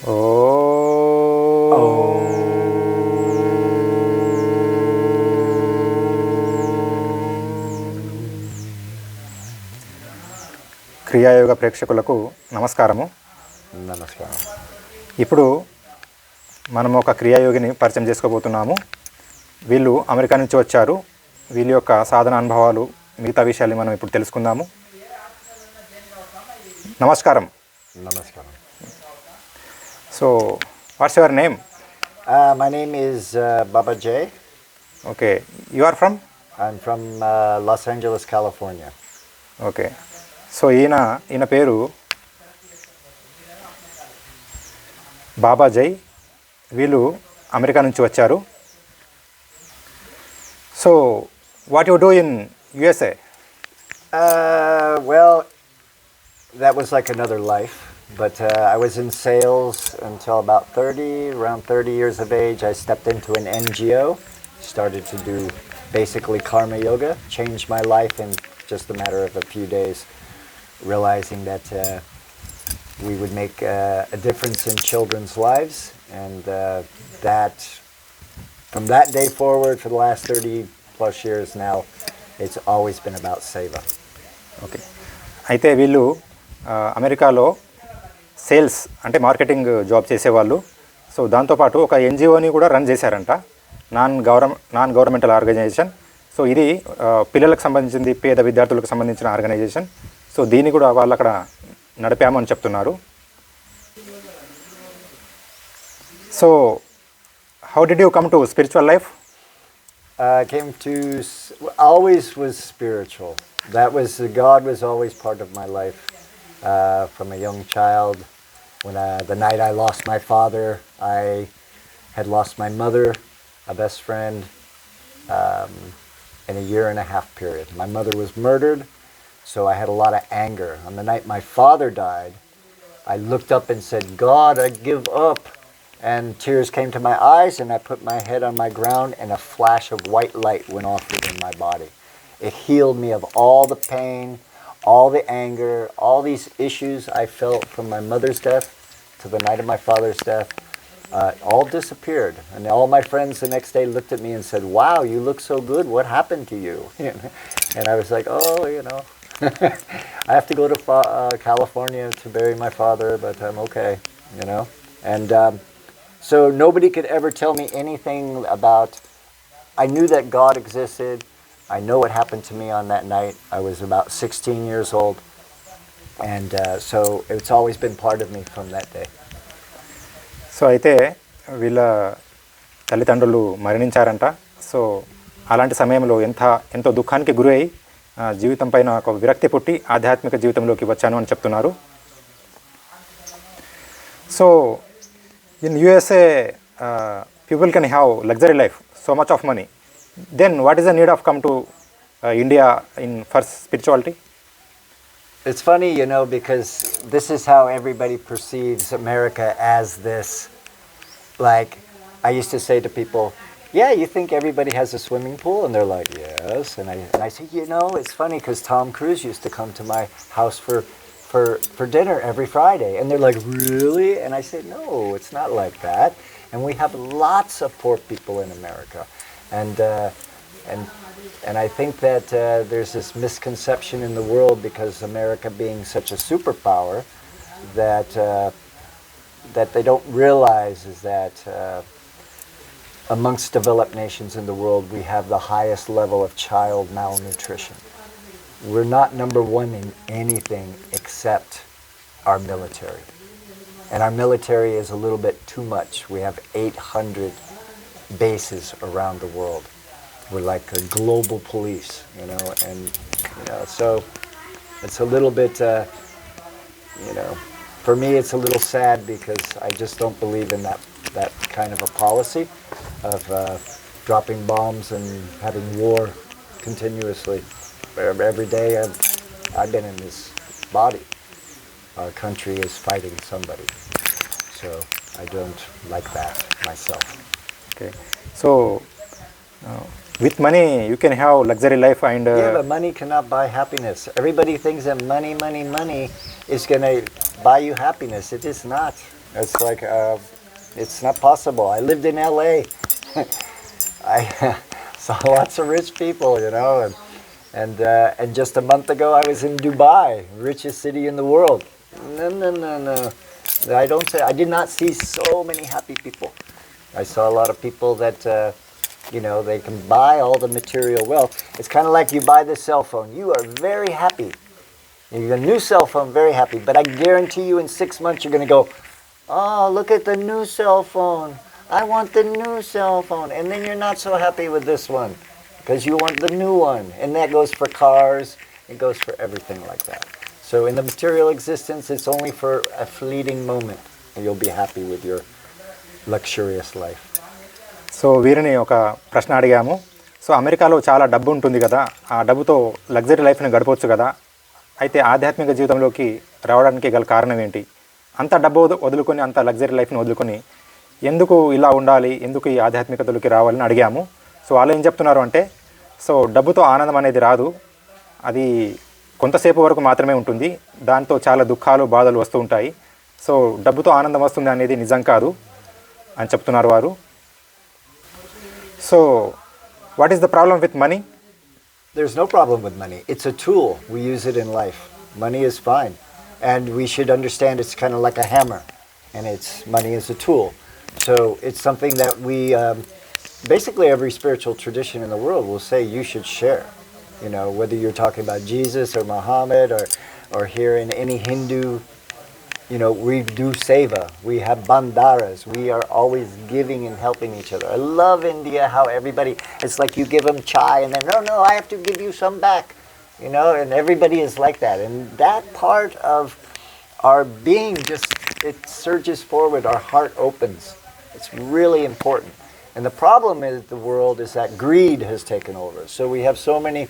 క్రియాయోగ ప్రేక్షకులకు నమస్కారము. నమస్కారం. ఇప్పుడు మనం ఒక క్రియాయోగిని పరిచయం చేసుకోబోతున్నాము. వీళ్ళు అమెరికా నుంచి వచ్చారు. వీళ్ళ యొక్క సాధన అనుభవాలు, మిగతా విషయాలు మనం ఇప్పుడు తెలుసుకుందాము. నమస్కారం. నమస్కారం. So what's your name? My name is Baba J. Okay. You are from? I'm from Los Angeles, California. Okay. So ఈయన పేరు బాబాజీ. వీళ్ళు అమెరికా నుంచి వచ్చారు. So what you do in USA? Well, that was like another life. But I was in sales until about around 30 years of age. I stepped into an NGO, started to do basically karma yoga, changed my life in just a matter of a few days, realizing that we would make a difference in children's lives. And that, from that day forward, for the last 30 plus years now, it's always been about seva. Okay. అయితే వీళ్ళు అమెరికాలో sales అంటే marketing job చేసేవాళ్ళు. So దాంతోపాటు ఒక ఎన్జిఓని కూడా run చేశారంట, non governmental organisation. So ఇది పిల్లలకు సంబంధించింది, పేద విద్యార్థులకు సంబంధించిన ఆర్గనైజేషన్. సో దీన్ని కూడా వాళ్ళు అక్కడ నడిపామని చెప్తున్నారు. So how did you come to spiritual life? Always was spiritual. God was always part of my life. From a young child, when the night I lost my father, I had lost my mother, a best friend, in a 1.5 year period. My mother was murdered, so I had a lot of anger. On the night my father died, I looked up and said, God, I give up. And tears came to my eyes, and I put my head on my ground, and a flash of white light went off within my body. It healed me of all the pain, all the anger, all these issues I felt from my mother's death to the night of my father's death, all disappeared. And all my friends the next day looked at me and said, wow, you look so good. What happened to you? And I was like, I have to go to California to bury my father, but I'm okay, And so nobody could ever tell me anything about, I knew that God existed. I know what happened to me on that night. I was about 16 years old. And so it's always been part of me from that day. So అయితే వీళ్ళ తల్లిదండ్రులు మరణించారంట. So అలాంటి సమయంలో ఎంతో దుఃఖానికి గురి అయి జీవితం పైన ఒక విరక్తి పుట్టి ఆధ్యాత్మిక జీవితంలోకి వచ్చాను అని చెప్తున్నారు. So in USA people can have luxury life, so much of money. Then what is the need of come to India for spirituality? It's funny, because this is how everybody perceives America, as this, like, I used to say to people, yeah, you think everybody has a swimming pool? And they're like, yes. And I say, it's funny because Tom Cruise used to come to my house for dinner every Friday. And they're like, really? And I say, no, it's not like that. And we have lots of poor people in America. And I think that there's this misconception in the world, because America being such a superpower, that they don't realize is that amongst developed nations in the world, we have the highest level of child malnutrition. We're not number one in anything except our military. And our military is a little bit too much. We have 800 bases around the world. We're like a global police, and so it's a little bit, for me it's a little sad, because I just don't believe in that kind of a policy of dropping bombs and having war continuously. Every day I've been in this body, our country is fighting somebody, so I don't like that myself. Okay, so with money you can have luxury life and yeah, but money cannot buy happiness. Everybody thinks that money is going to buy you happiness. It is not. It's like, it's not possible. I lived in LA. I saw lots of rich people, and just a month ago I was in Dubai, richest city in the world. No. I did not see so many happy people. I saw a lot of people that, they can buy all the material wealth. It's kind of like you buy this cell phone. You are very happy. You get a new cell phone, very happy. But I guarantee you in 6 months you're going to go, oh, look at the new cell phone. I want the new cell phone. And then you're not so happy with this one because you want the new one. And that goes for cars. It goes for everything like that. So in the material existence, it's only for a fleeting moment. And you'll be happy with your luxurious life. So వీరిని ఒక ప్రశ్న అడిగాము. So అమెరికాలో చాలా డబ్బు ఉంటుంది కదా, ఆ డబ్బుతో లగ్జరీ లైఫ్ని గడపవచ్చు కదా, అయితే ఆధ్యాత్మిక జీవితంలోకి రావడానికి గల కారణం ఏంటి? అంత డబ్బు వదులుకొని, అంత లగ్జరీ లైఫ్ని వదులుకొని ఎందుకు ఇలా ఉండాలి, ఎందుకు ఈ ఆధ్యాత్మికతలోకి రావాలని అడిగాము. సో వాళ్ళు ఏం చెప్తున్నారు అంటే, సో డబ్బుతో ఆనందం అనేది రాదు, అది కొంతసేపు వరకు మాత్రమే ఉంటుంది, దాంతో చాలా దుఃఖాలు బాధలు వస్తూ ఉంటాయి. సో డబ్బుతో ఆనందం వస్తుంది అనేది నిజం కాదు అని చెప్తున్నారు వారు. So what is the problem with money? There's no problem with money. It's a tool. We use it in life. Money is fine. And we should understand it's kind of like a hammer. And money is a tool. So it's something that we, basically every spiritual tradition in the world will say you should share. Whether you're talking about Jesus or Muhammad or here in any Hindu, we do seva. We have bandaras. We are always giving and helping each other. I love India, how everybody, it's like you give them chai and then, no, I have to give you some back. And everybody is like that. And that part of our being it surges forward. Our heart opens. It's really important. And the problem in the world is that greed has taken over. So we have so many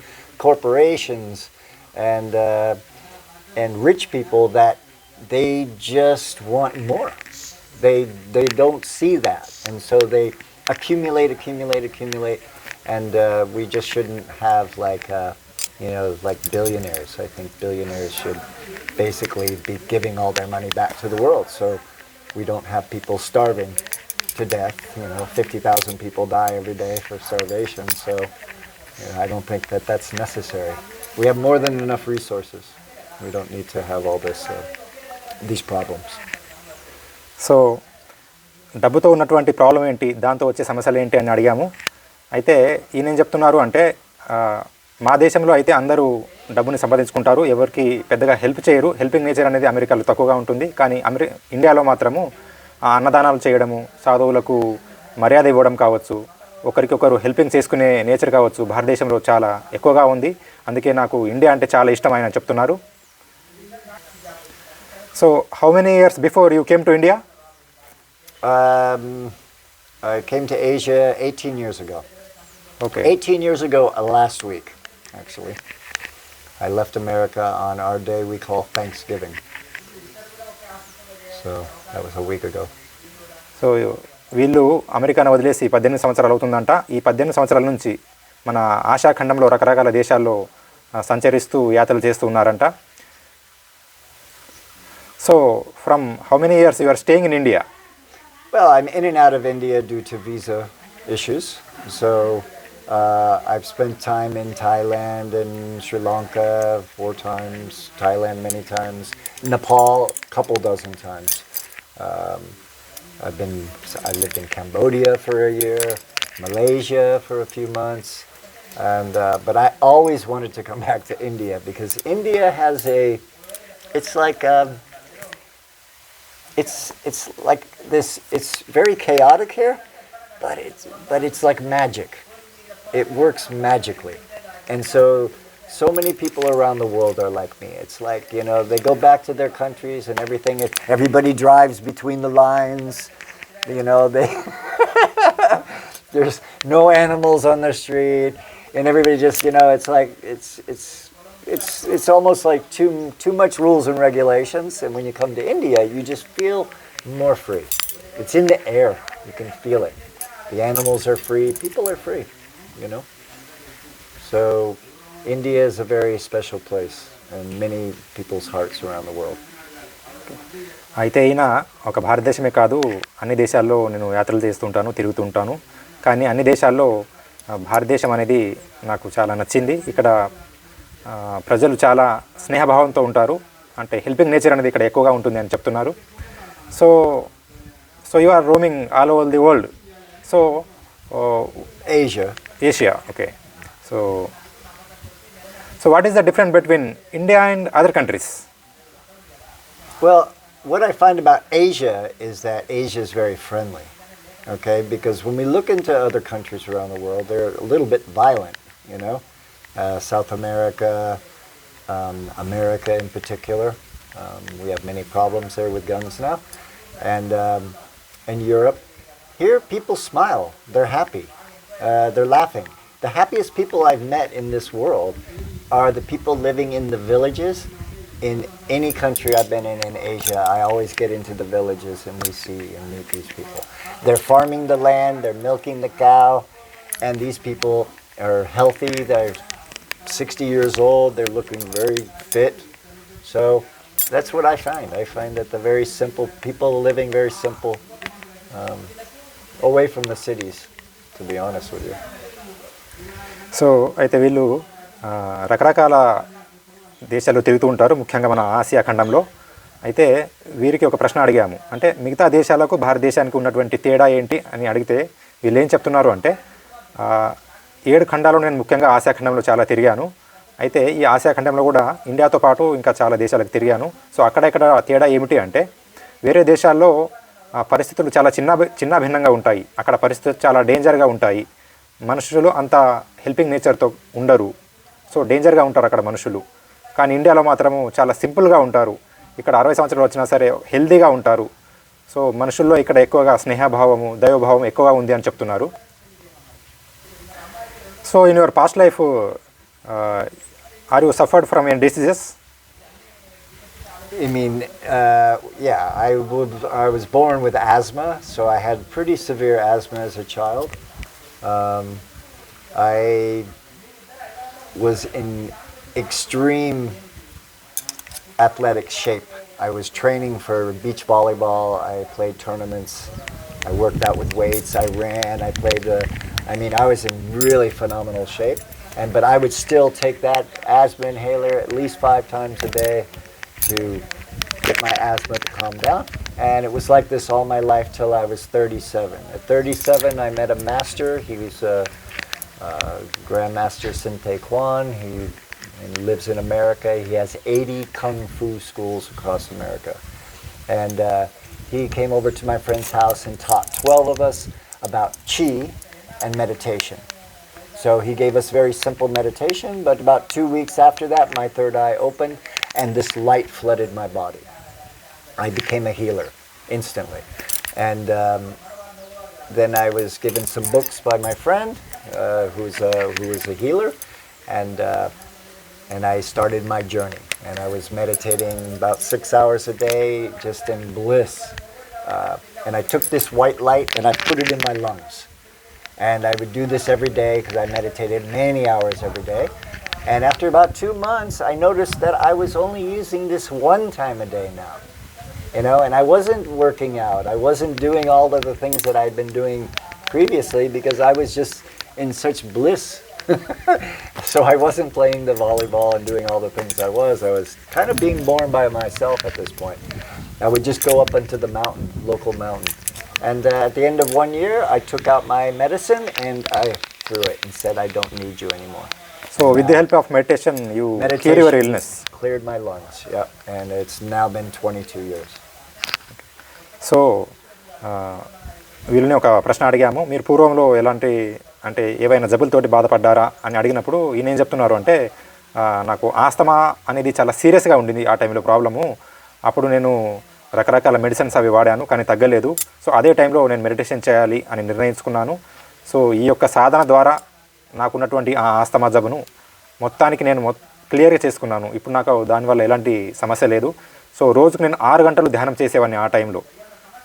corporations and rich people that they just want more. They don't see that. And so they accumulate. And we just shouldn't have like billionaires. I think billionaires should basically be giving all their money back to the world. So we don't have people starving to death. 50,000 people die every day for starvation. So I don't think that's necessary. We have more than enough resources. We don't need to have all these problems. So డబ్బుతో ఉన్నటువంటి problem ఏంటి, దాంతో వచ్చే సమస్యలు ఏంటి అని అడిగాము. అయితే ఈయన ఏం చెప్తున్నారు అంటే, మా దేశంలో అయితే అందరూ డబ్బుని సంపాదించుకుంటారు, ఎవరికి పెద్దగా హెల్ప్ చేయరు, హెల్పింగ్ నేచర్ అనేది అమెరికాలో తక్కువగా ఉంటుంది. కానీ ఇండియాలో మాత్రము అన్నదానాలు చేయడము, సాధువులకు మర్యాద ఇవ్వడం కావచ్చు, ఒకరికొకరు హెల్పింగ్ చేసుకునే నేచర్ కావచ్చు, భారతదేశంలో చాలా ఎక్కువగా ఉంది. అందుకే నాకు ఇండియా అంటే చాలా ఇష్టం ఆయన చెప్తున్నారు. So how many years before you came to India? I came to Asia 18 years ago. Okay. 18 years ago last week, actually. I left America on our day we call Thanksgiving. So that was a week ago. So వీళ్ళు అమెరికాను వదిలేసి 18 సంవత్సరాలు అవుతుందంట. ఈ 18 సంవత్సరాల నుంచి మన ఆసియాఖండంలో రకరకాల దేశాల్లో సంచరిస్తూ యాత్రలు చేస్తూ ఉన్నారంట. So from how many years you are staying in India? Well, I'm in and out of India due to visa issues. So I've spent time in Thailand and Sri Lanka 4 times, Thailand many times, Nepal a couple dozen times. I lived in Cambodia for a year, Malaysia for a few months, but I always wanted to come back to India because India has it's like this. It's very chaotic here, but it's like magic. It works magically, and so many people around the world are like me. It's like they go back to their countries and everything. Everybody drives between the lines. They there's no animals on the street, and everybody just it's like it's almost like too much rules and regulations. And when you come to India, you just feel more free. It's in the air. You can feel it. The animals are free. People are free. So India is a very special place in many people's hearts around the world. అయితే అయినా ఒక భారతదేశమే కాదు, అన్ని దేశాల్లో నేను యాత్రలు చేస్తుంటాను, తిరుగుతుంటాను. కానీ అన్ని దేశాల్లో భారతదేశం అనేది నాకు చాలా నచ్చింది. ఇక్కడ ప్రజలు చాలా స్నేహభావంతో ఉంటారు, అంటే హెల్పింగ్ నేచర్ అనేది ఇక్కడ ఎక్కువగా ఉంటుంది అని చెప్తున్నారు. So you are roaming all over the world. So Asia, okay. So what is the difference between India and other countries? Well, what I find about Asia is that Asia is very friendly, okay? Because when we look into other countries around the world, they're a little bit violent, you know? South America, America in particular. We have many problems there with guns now. And Europe. Here, people smile. They're happy. They're laughing. The happiest people I've met in this world are the people living in the villages. In any country I've been in Asia, I always get into the villages and we see and meet these people. They're farming the land, they're milking the cow, and these people are healthy, they're 60 years old, they're looking very fit. So that's what I find. I find that the very simple people living very simple, away from the cities, to be honest with you. So అయితే వీళ్ళు రకరకాల దేశాల్లో తిరుగుతూ ఉంటారు, ముఖ్యంగా మన Asia ఖండంలో. అయితే వీరికి ఒక ప్రశ్న అడిగాము, అంటే మిగతా దేశాలకు భారతదేశానికి ఉన్నటువంటి తేడా ఏంటి అని అడిగితే వీళ్ళు ఏం చెప్తున్నారు అంటే, 7 ఖండాలు నేను ముఖ్యంగా ఆసియా ఖండంలో చాలా తిరిగాను. అయితే ఈ ఆసియా ఖండంలో కూడా ఇండియాతో పాటు ఇంకా చాలా దేశాలకు తిరిగాను. సో అక్కడెక్కడ తేడా ఏమిటి అంటే, వేరే దేశాల్లో పరిస్థితులు చాలా చిన్న భిన్నంగా ఉంటాయి. అక్కడ పరిస్థితులు చాలా డేంజర్గా ఉంటాయి. మనుషులు అంత హెల్పింగ్ నేచర్తో ఉండరు. సో డేంజర్గా ఉంటారు అక్కడ మనుషులు. కానీ ఇండియాలో మాత్రము చాలా సింపుల్గా ఉంటారు. ఇక్కడ 60 సంవత్సరాలు వచ్చినా సరే హెల్తీగా ఉంటారు. సో మనుషుల్లో ఇక్కడ ఎక్కువగా స్నేహభావము, దైవభావం ఎక్కువగా ఉంది అని చెప్తున్నారు. So in your past life are you suffered from any diseases? I mean, yeah, I was born with asthma, so I had pretty severe asthma as a child. I was in extreme athletic shape. I was training for beach volleyball. I played tournaments. I worked out with weights. I ran. I was in really phenomenal shape. But I would still take that asthma inhaler at least 5 times a day to get my asthma to calm down. And it was like this all my life till I was 37. At 37, I met a master. He was Grandmaster Sin Tae Kwan. He lives in America. He has 80 kung fu schools across America. And he came over to my friend's house and taught 12 of us about qi and meditation. So he gave us very simple meditation, but about 2 weeks after that, my third eye opened and this light flooded my body. I became a healer instantly. And then I was given some books by my friend who was a healer, and I started my journey. And I was meditating about 6 hours a day, just in bliss. And I took this white light and I put it in my lungs. And I would do this every day because I meditated many hours every day. And after about 2 months, I noticed that I was only using this 1 time a day now. And I wasn't working out. I wasn't doing all of the things that I'd been doing previously because I was just in such bliss. So I wasn't playing the volleyball and doing all the things I was. I was kind of being born by myself at this point. I would just go up into the mountain, local mountain. And at the end of 1 year, I took out my medicine and I threw it and said, I don't need you anymore. So with the help of meditation, you cleared your illness? Cleared my lungs, yeah. And it's now been 22 years. So వీళ్ళని ఒక ప్రశ్న అడిగాము, మీరు పూర్వంలో ఎలాంటి అంటే ఏవైనా జబ్బులతోటి బాధపడ్డారా అని అడిగినప్పుడు ఈయన ఏం చెప్తున్నారు అంటే, నాకు ఆస్తమా అనేది చాలా సీరియస్గా ఉండింది ఆ టైంలో ప్రాబ్లము. అప్పుడు నేను రకరకాల మెడిసిన్స్ అవి వాడాను కానీ తగ్గలేదు. సో అదే టైంలో నేను మెడిటేషన్ చేయాలి అని నిర్ణయించుకున్నాను. సో ఈ యొక్క సాధన ద్వారా నాకున్నటువంటి ఆ ఆస్తమా జబ్బును మొత్తానికి నేను క్లియర్గా చేసుకున్నాను. ఇప్పుడు నాకు దానివల్ల ఎలాంటి సమస్య లేదు. సో రోజుకు నేను 6 గంటలు ధ్యానం చేసేవాడిని ఆ టైంలో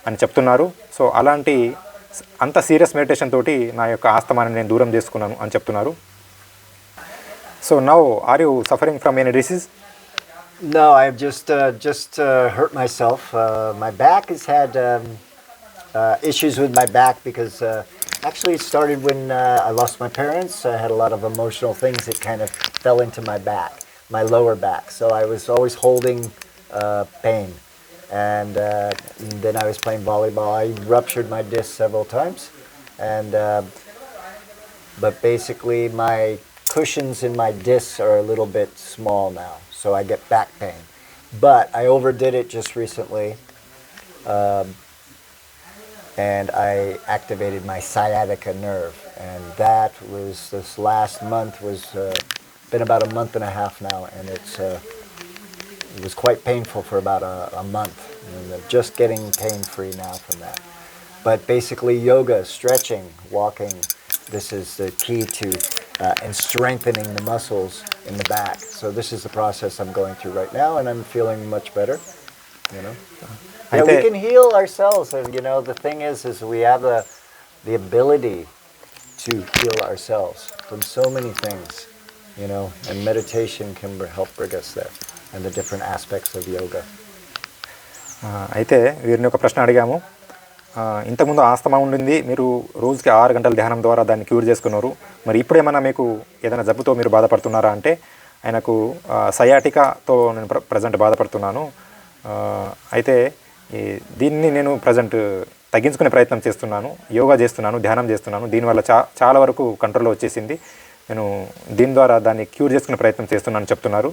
అని చెప్తున్నారు. సో అలాంటి అంత సీరియస్ మెడిటేషన్ తోటి నా యొక్క ఆస్తమాన్ని నేను దూరం చేసుకున్నాను అని చెప్తున్నారు. So now are you suffering from any disease? No, I've just hurt myself. My back has had issues with my back because actually it started when I lost my parents. I had a lot of emotional things that kind of fell into my back, my lower back. So I was always holding pain. And then I was playing volleyball. I ruptured my disc several times. And but basically my cushions in my discs are a little bit small now. So I get back pain. But I overdid it just recently. And I activated my sciatica nerve. And that was, this last month was, been about a month and a half now, and it was quite painful for about a month. And I'm just getting pain-free now from that. But basically yoga, stretching, walking, this is the key to and strengthening the muscles in the back. So this is the process I'm going through right now, and I'm feeling much better, you know. Yeah, we can heal ourselves, and you know the thing is we have the ability to heal ourselves from so many things, you know, and meditation can help bring us there, and the different aspects of yoga. అయితే వీరిని ఒక ప్రశ్న అడిగాము. ఇంతకుముందు asthma ఉండింది, మీరు రోజుకి 6 గంటల ధ్యానం ద్వారా దాన్ని క్యూర్ చేసుకున్నారు. మరి ఇప్పుడు ఏమన్నా మీకు ఏదైనా జబ్బుతో మీరు బాధపడుతున్నారా అంటే ఆయనకు సయాటికాతో నేను ప్రజెంట్ బాధపడుతున్నాను. అయితే దీన్ని నేను ప్రజెంట్ తగ్గించుకునే ప్రయత్నం చేస్తున్నాను, యోగా చేస్తున్నాను, ధ్యానం చేస్తున్నాను. దీనివల్ల చాలా వరకు కంట్రోల్లో వచ్చేసింది. నేను దీని ద్వారా దాన్ని క్యూర్ చేసుకునే ప్రయత్నం చేస్తున్నాను చెప్తున్నారు.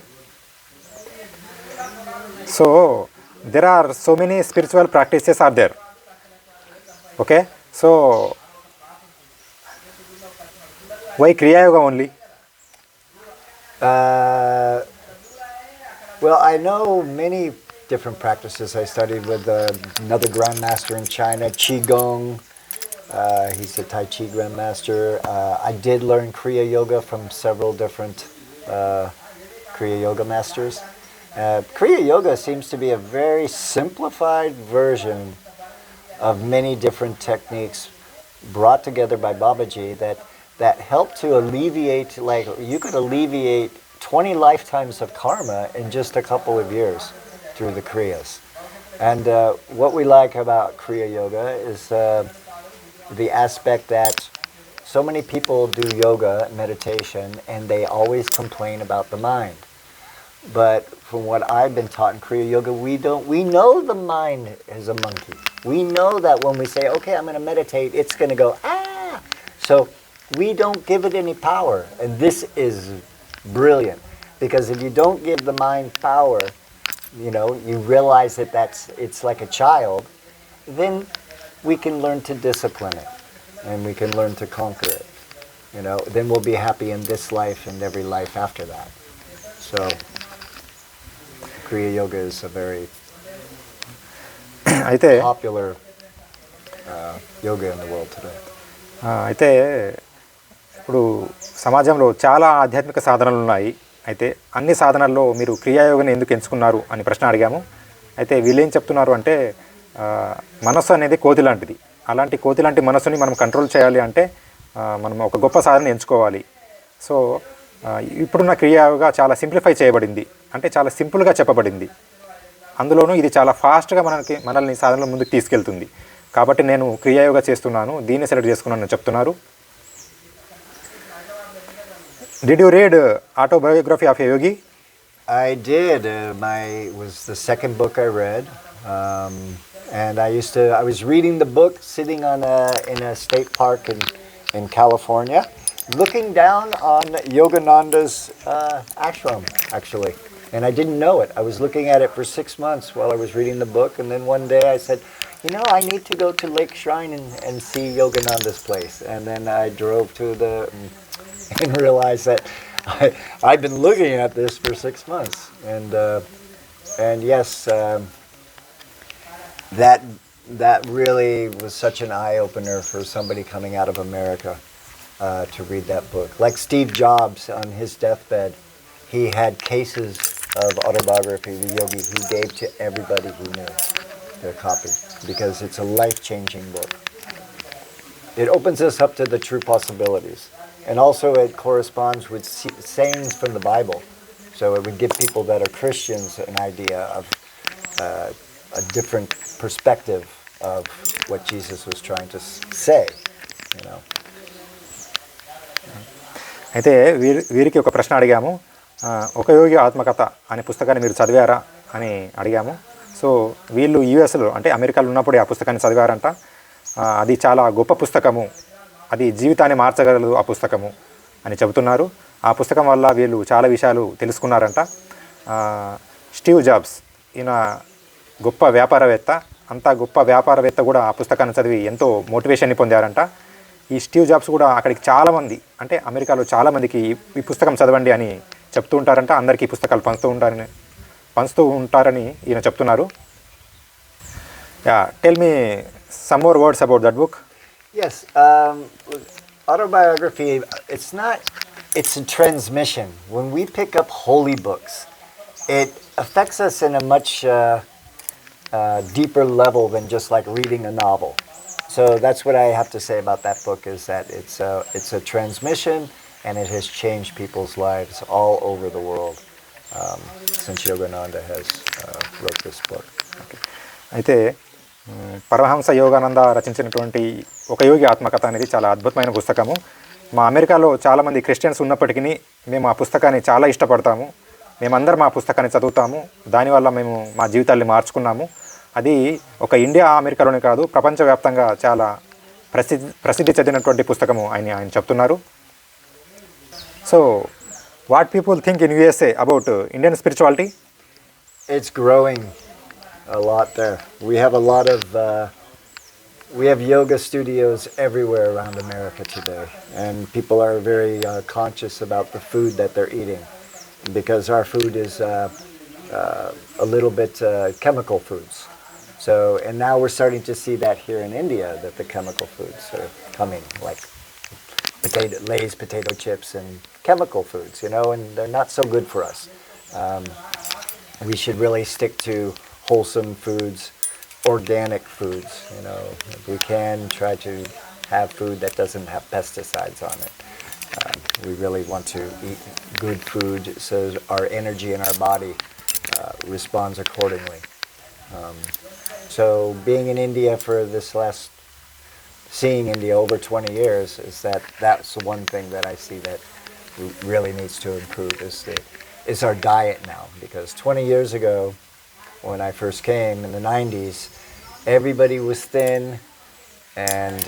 So there are so many spiritual practices are there. Okay, so why Kriya Yoga only? Well, I know many different practices. I studied with another grandmaster in China, Qigong. He's a Tai Chi grandmaster. I did learn Kriya Yoga from several different Kriya Yoga masters. Kriya Yoga seems to be a very simplified version of many different techniques brought together by Babaji that help to alleviate, like you could alleviate 20 lifetimes of karma in just a couple of years through the Kriyas. And what we like about Kriya Yoga is the aspect that so many people do yoga, meditation, and they always complain about the mind. But from what I've been taught in Kriya Yoga, we know the mind is a monkey. We know that when we say, okay, I'm going to meditate, it's going to go, ah! So we don't give it any power. And this is brilliant. Because if you don't give the mind power, you know, you realize that it's like a child, then we can learn to discipline it. And we can learn to conquer it. You know, then we'll be happy in this life and every life after that. So Kriya Yoga is a very popular yoga in the world today. అయితే ఇప్పుడు సమాజంలో చాలా ఆధ్యాత్మిక సాధనలు ఉన్నాయి. అయితే అన్ని సాధనల్లో మీరు క్రియాయోగాని ఎందుకు ఎంచుకున్నారు అని ప్రశ్న అడిగాము. అయితే వీళ్ళు ఏం చెప్తున్నారు అంటే మనస్సు అనేది కోతి లాంటిది. అలాంటి కోతి లాంటి మనస్సుని మనం కంట్రోల్ చేయాలి అంటే మనం ఒక గొప్ప సాధన ఎంచుకోవాలి. సో ఇప్పుడున్న క్రియాయోగా చాలా సింప్లిఫై చేయబడింది, అంటే చాలా సింపుల్గా చెప్పబడింది. అందులోనూ ఇది చాలా ఫాస్ట్గా మనల్ని సాధనలో ముందుకు తీసుకెళ్తుంది. కాబట్టి నేను క్రియాయోగా చేస్తున్నాను, దీన్ని సెలెక్ట్ చేసుకున్నాను చెప్తున్నారు. Did you read Autobiography of a Yogi? I did. Was the second book I read, and I was reading the book sitting in a state park in California, looking down on Yogananda's ashram actually, and I didn't know it. I was looking at it for 6 months while I was reading the book, and then one day I said, you know, I need to go to Lake Shrine and see Yogananda's place, and then I drove to and realized that I've been looking at this for 6 months, and yes, that really was such an eye opener for somebody coming out of America to read that book. Like Steve Jobs on his deathbed, he had cases of Autobiography of a Yogi he gave to everybody who knew their copy because it's a life-changing book. It opens us up to the true possibilities. And also it corresponds with sayings from the Bible. So it would give people that are Christians an idea of a different perspective of what Jesus was trying to say, you know. అయితే వీరికి ఒక ప్రశ్న అడిగాము. ఒక యోగి ఆత్మకథ అనే పుస్తకాన్ని మీరు చదివారా అని అడిగాము. సో వీళ్ళు యూఎస్లో అంటే అమెరికాలో ఉన్నప్పుడే ఆ పుస్తకాన్ని చదివారంట. అది చాలా గొప్ప పుస్తకము, అది జీవితాన్ని మార్చగలదు ఆ పుస్తకము అని చెబుతున్నారు. ఆ పుస్తకం వల్ల వీళ్ళు చాలా విషయాలు తెలుసుకున్నారంట. స్టీవ్ జాబ్స్ ఈయన గొప్ప వ్యాపారవేత్త, అంత గొప్ప వ్యాపారవేత్త కూడా ఆ పుస్తకాన్ని చదివి ఎంతో మోటివేషన్ని పొందారంట. ఈ స్టీవ్ జాబ్స్ కూడా అక్కడికి చాలామంది అంటే అమెరికాలో చాలామందికి ఈ పుస్తకం చదవండి అని చెప్తూ ఉంటారంట. అందరికీ పుస్తకాలు పంచుతూ ఉంటారని ఈయన చెప్తున్నారు. Tell me some more words about that book. Yes, autobiography, it's a transmission. When we pick up holy books, it affects us in a much deeper level than just like reading a novel. So that's what I have to say about that book, is that it's a transmission, and it has changed people's lives all over the world since Yogananda has wrote this book. Okay. అయితే పరమహంస యోగానంద రచించినటువంటి ఒక యోగి ఆత్మకథ అనేది చాలా అద్భుతమైన పుస్తకము. మా అమెరికాలో చాలామంది క్రిస్టియన్స్ ఉన్నప్పటికీ మేము ఆ పుస్తకాన్ని చాలా ఇష్టపడతాము. మేమందరం ఆ పుస్తకాన్ని చదువుతాము. దానివల్ల మేము మా జీవితాన్ని మార్చుకున్నాము. అది ఒక ఇండియా అమెరికాలోనే కాదు, ప్రపంచవ్యాప్తంగా చాలా ప్రసిద్ధి చెందినటువంటి పుస్తకము ఆయన చెప్తున్నారు. So what people think in USA about Indian spirituality? It's growing a lot there. We have yoga studios everywhere around America today, and people are very conscious about the food that they're eating, because our food is a little bit chemical foods. So, and now we're starting to see that here in India, that the chemical foods are coming, like Lay's potato chips and chemical foods, you know, and they're not so good for us. We should really stick to wholesome foods, organic foods, you know. If we can, try to have food that doesn't have pesticides on it. We really want to eat good food so our energy in our body responds accordingly. So being in India for seeing India over 20 years, that's the one thing that I see that really needs to improve is our diet now. Because 20 years ago, when I first came in the 90s, everybody was thin and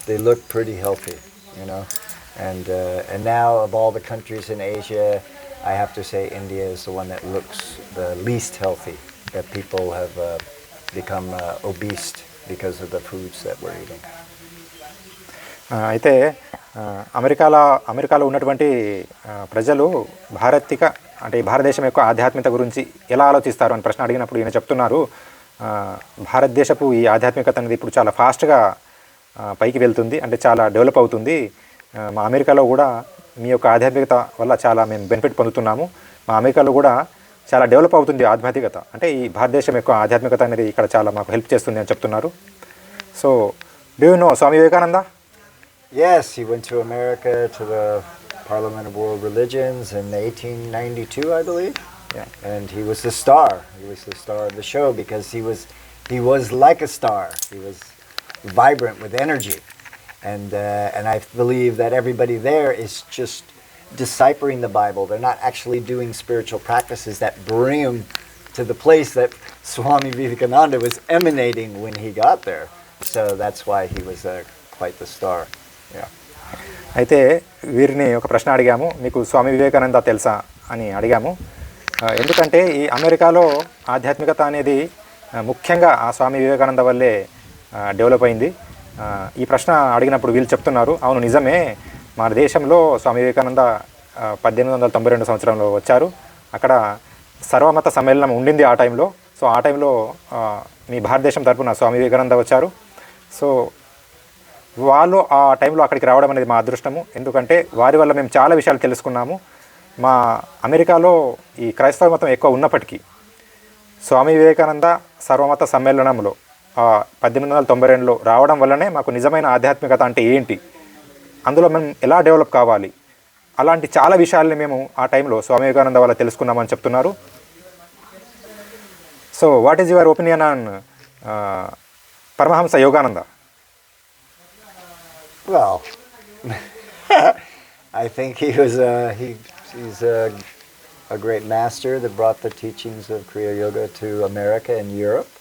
they looked pretty healthy, you know. And now of all the countries in Asia, I have to say India is the one that looks the least healthy, that people have become obese because of the foods that we're eating. అయితే అమెరికాలో ఉన్నటువంటి ప్రజలు భారతదేశం యొక్క ఆధ్యాత్మికత గురించి ఎలా ఆలోచిస్తారు అని ప్రశ్న అడిగినప్పుడు ఈయన చెప్తున్నారు, భారతదేశపు ఈ ఆధ్యాత్మికత అనేది ఇప్పుడు చాలా ఫాస్ట్గా పైకి వెళ్తుంది, అంటే చాలా డెవలప్ అవుతుంది. మా అమెరికాలో కూడా మీ యొక్క ఆధ్యాత్మికత వల్ల చాలా మేము బెనిఫిట్ పొందుతున్నాము. మా అమెరికాలో కూడా చాలా డెవలప్ అవుతుంది ఆధ్యాత్మికత, అంటే ఈ భారతదేశం యొక్క ఆధ్యాత్మికత అనేది ఇక్కడ చాలా మాకు హెల్ప్ చేస్తుంది అని చెప్తున్నారు. So do you know Swami Vivekananda? Yes, he went to America to the Parliament of World Religions in 1892, I believe. Yeah. And he was the star. He was the star of the show because he was like a star. He was vibrant with energy. And I believe that everybody there is just deciphering the Bible. They're not actually doing spiritual practices that bring them to the place that Swami Vivekananda was emanating when he got there. So that's why he was quite the star. Yeah. అయితే వీరిని ఒక ప్రశ్న అడిగాము, మీకు స్వామి వివేకానంద తెలుసా అని అడిగాము. ఎందుకంటే ఈ అమెరికాలో ఆధ్యాత్మికత అనేది ముఖ్యంగా ఆ స్వామి వివేకానంద వల్లే డెవలప్ అయింది. ఈ ప్రశ్న అడిగినప్పుడు వీళ్ళు చెప్తున్నారు, అవును నిజమే, మన దేశంలో స్వామి వివేకానంద 1892 సంవత్సరంలో వచ్చారు. అక్కడ సర్వమత సమ్మేళనం ఉండింది ఆ టైంలో. సో ఆ టైంలో మీ భారతదేశం తరపున స్వామి వివేకానంద వచ్చారు. సో వాళ్ళు ఆ టైంలో అక్కడికి రావడం అనేది మా అదృష్టము, ఎందుకంటే వారి వల్ల మేము చాలా విషయాలు తెలుసుకున్నాము. మా అమెరికాలో ఈ క్రైస్తవ మతం ఎక్కువ ఉన్నప్పటికీ స్వామి వివేకానంద సర్వమత సమ్మేళనంలో 1892లో రావడం వల్లనే మాకు నిజమైన ఆధ్యాత్మికత అంటే ఏంటి, అందులో మనం ఎలా డెవలప్ కావాలి అలాంటి చాలా విషయాల్ని మేము ఆ టైంలో స్వామి వివేకానంద వల్ల తెలుసుకున్నామని చెప్తున్నారు. So what is your opinion on Paramahansa Yogananda? Well, I think he's a great master that brought the teachings of Kriya Yoga to America and Europe.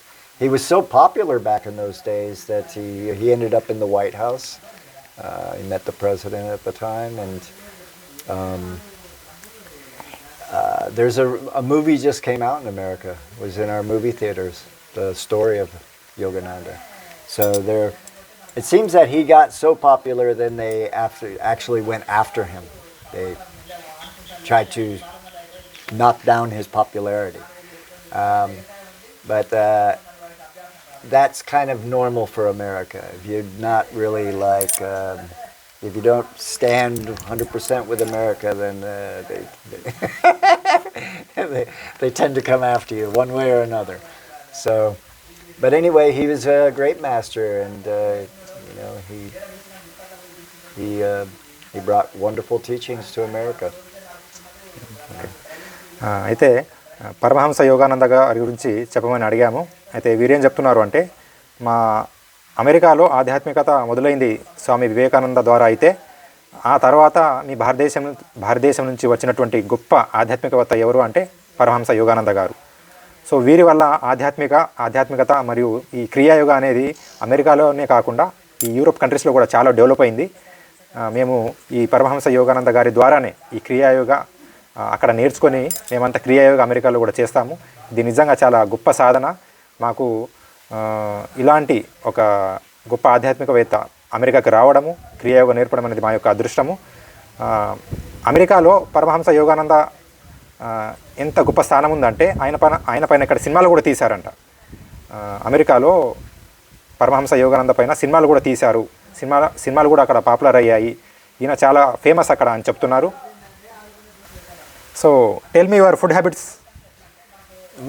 He was so popular back in those days that he ended up in the White House. He met the president at the time, and there's a movie just came out in America. It was in our movie theaters, the story of Yogananda. So it seems that he got so popular, then they actually went after him. They tried to knock down his popularity. But that's kind of normal for America. If you're not really if you don't stand 100% with America, then they tend to come after you one way or another. So, but anyway, he was a great master, and he brought wonderful teachings to America. అయితే పరమహంస యోగానంద గారి గురించి చెప్పమని అడిగాము. అయితే వీరేం చెప్తున్నారు అంటే, మా అమెరికాలో ఆధ్యాత్మికత మొదలైంది స్వామి వివేకానంద ద్వారా. అయితే ఆ తర్వాత మీ భారతదేశం నుంచి వచ్చినటువంటి గొప్ప ఆధ్యాత్మికవేత్త ఎవరు అంటే పరమహంస యోగానంద గారు. సో వీరి వల్ల ఆధ్యాత్మికత మరియు ఈ క్రియాయోగ అనేది అమెరికాలోనే కాకుండా ఈ యూరోప్ కంట్రీస్లో కూడా చాలా డెవలప్ అయింది. మేము ఈ పరమహంస యోగానంద గారి ద్వారానే ఈ క్రియాయోగ అక్కడ నేర్చుకొని మేమంతా క్రియాయోగ అమెరికాలో కూడా చేస్తాము. ఇది నిజంగా చాలా గొప్ప సాధన. మాకు ఇలాంటి ఒక గొప్ప ఆధ్యాత్మికవేత్త అమెరికాకి రావడము, క్రియాయోగ నేర్పడం అనేది మా యొక్క అదృష్టము. అమెరికాలో పరమహంస యోగానంద ఎంత గొప్ప స్థానం ఉందంటే ఆయన పైన ఇక్కడ సినిమాలు కూడా తీశారంట. అమెరికాలో పరమహంస యోగానంద పైన సినిమాలు కూడా తీశారు. సినిమాలు కూడా అక్కడ పాపులర్ అయ్యాయి. ఈయన చాలా ఫేమస్ అక్కడ అని చెప్తున్నారు. So tell me your food habits.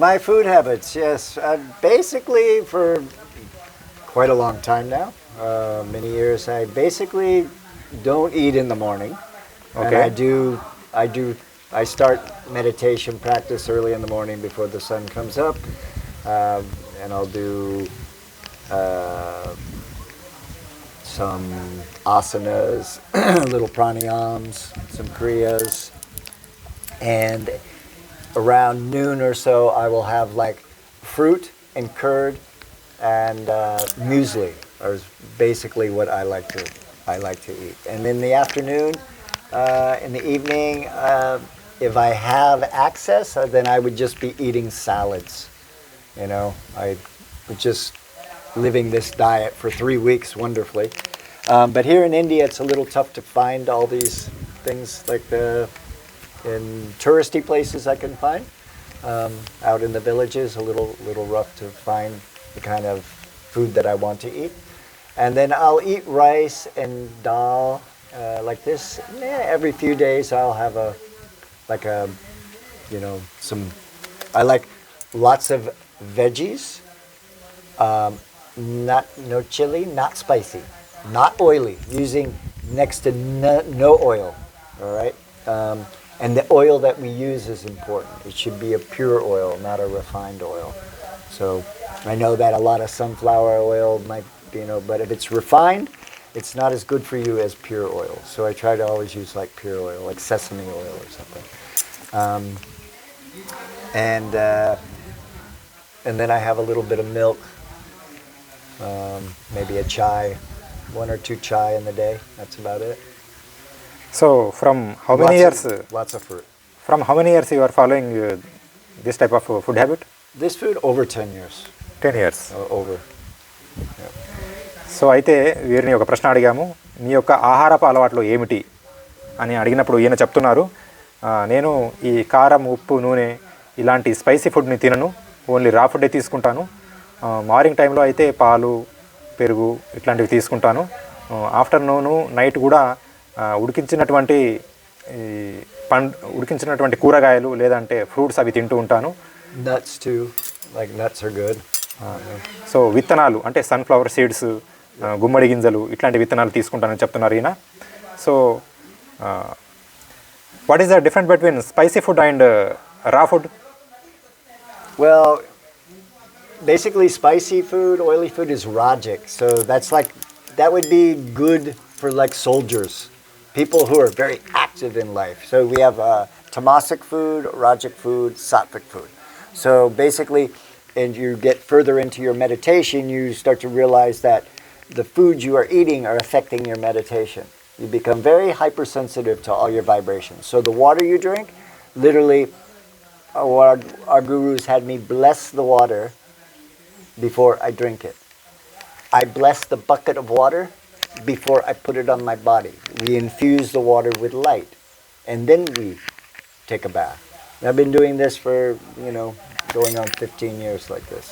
My food habits, yes. Basically, for quite a long time now, many years, I basically don't eat in the morning. Okay. And I start meditation practice early in the morning before the sun comes up, and I'll do some asanas, little pranayams, some kriyas, and around noon or so I will have like fruit and curd and muesli is basically what I like to eat. And in the afternoon, in the evening, if I have access, then I would just be eating salads. I was just living this diet for 3 weeks wonderfully. But here in India, it's a little tough to find all these things like in touristy places I can find. Out in the villages, a little rough to find the kind of food that I want to eat. And then I'll eat rice and dal like this. Every few days I'll have I like lots of veggies, no chili, not spicy, not oily, using next to no oil, all right? And the oil that we use is important. It should be a pure oil, not a refined oil. So I know that a lot of sunflower oil might, but if it's refined, it's not as good for you as pure oil. So I try to always use like pure oil, like sesame oil or something. And then I have a little bit of milk, maybe a chai, 1 or 2 chai in the day. That's about it. So from how many years? Lots of fruit. From how many years you are following this type of food habit? This food over 10 years. 10 years. Over. Yeah. So అయితే వీరిని ఒక ప్రశ్న అడిగాము, మీ యొక్క ఆహారపు అలవాట్లు ఏమిటి అని అడిగినప్పుడు ఈయన చెప్తున్నారు, నేను ఈ కారం, ఉప్పు, నూనె ఇలాంటి స్పైసీ ఫుడ్ని తినను, ఓన్లీ రా ఫుడ్డే తీసుకుంటాను. మార్నింగ్ టైంలో అయితే పాలు, పెరుగు ఇట్లాంటివి తీసుకుంటాను. ఆఫ్టర్నూను, నైట్ కూడా ఉడికించినటువంటి కూరగాయలు లేదంటే ఫ్రూట్స్ అవి తింటూ ఉంటాను. Nuts too, like nuts are good. So విత్తనాలు అంటే సన్ఫ్లవర్ సీడ్స్, గుమ్మడి గింజలు ఇట్లాంటి విత్తనాలు తీసుకుంటానని చెప్తున్నారు ఈయన. So What is the difference between spicy food and raw food? Well, basically spicy food, oily food is rajic. So that would be good for like soldiers, people who are very active in life. So we have tamasic food, rajic food, sattvic food. So basically, and you get further into your meditation, you start to realize that the foods you are eating are affecting your meditation. You become very hypersensitive to all your vibrations. So the water you drink, literally, our gurus had me bless the water before I drink it. I bless the bucket of water before I put it on my body. We infuse the water with light, and then we take a bath. And I've been doing this for, going on 15 years like this.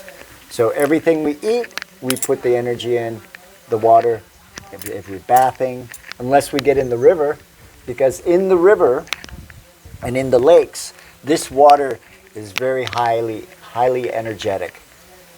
So everything we eat, we put the energy in, the water, if you're bathing, unless we get in the river, because in the river and in the lakes, this water is very highly energetic.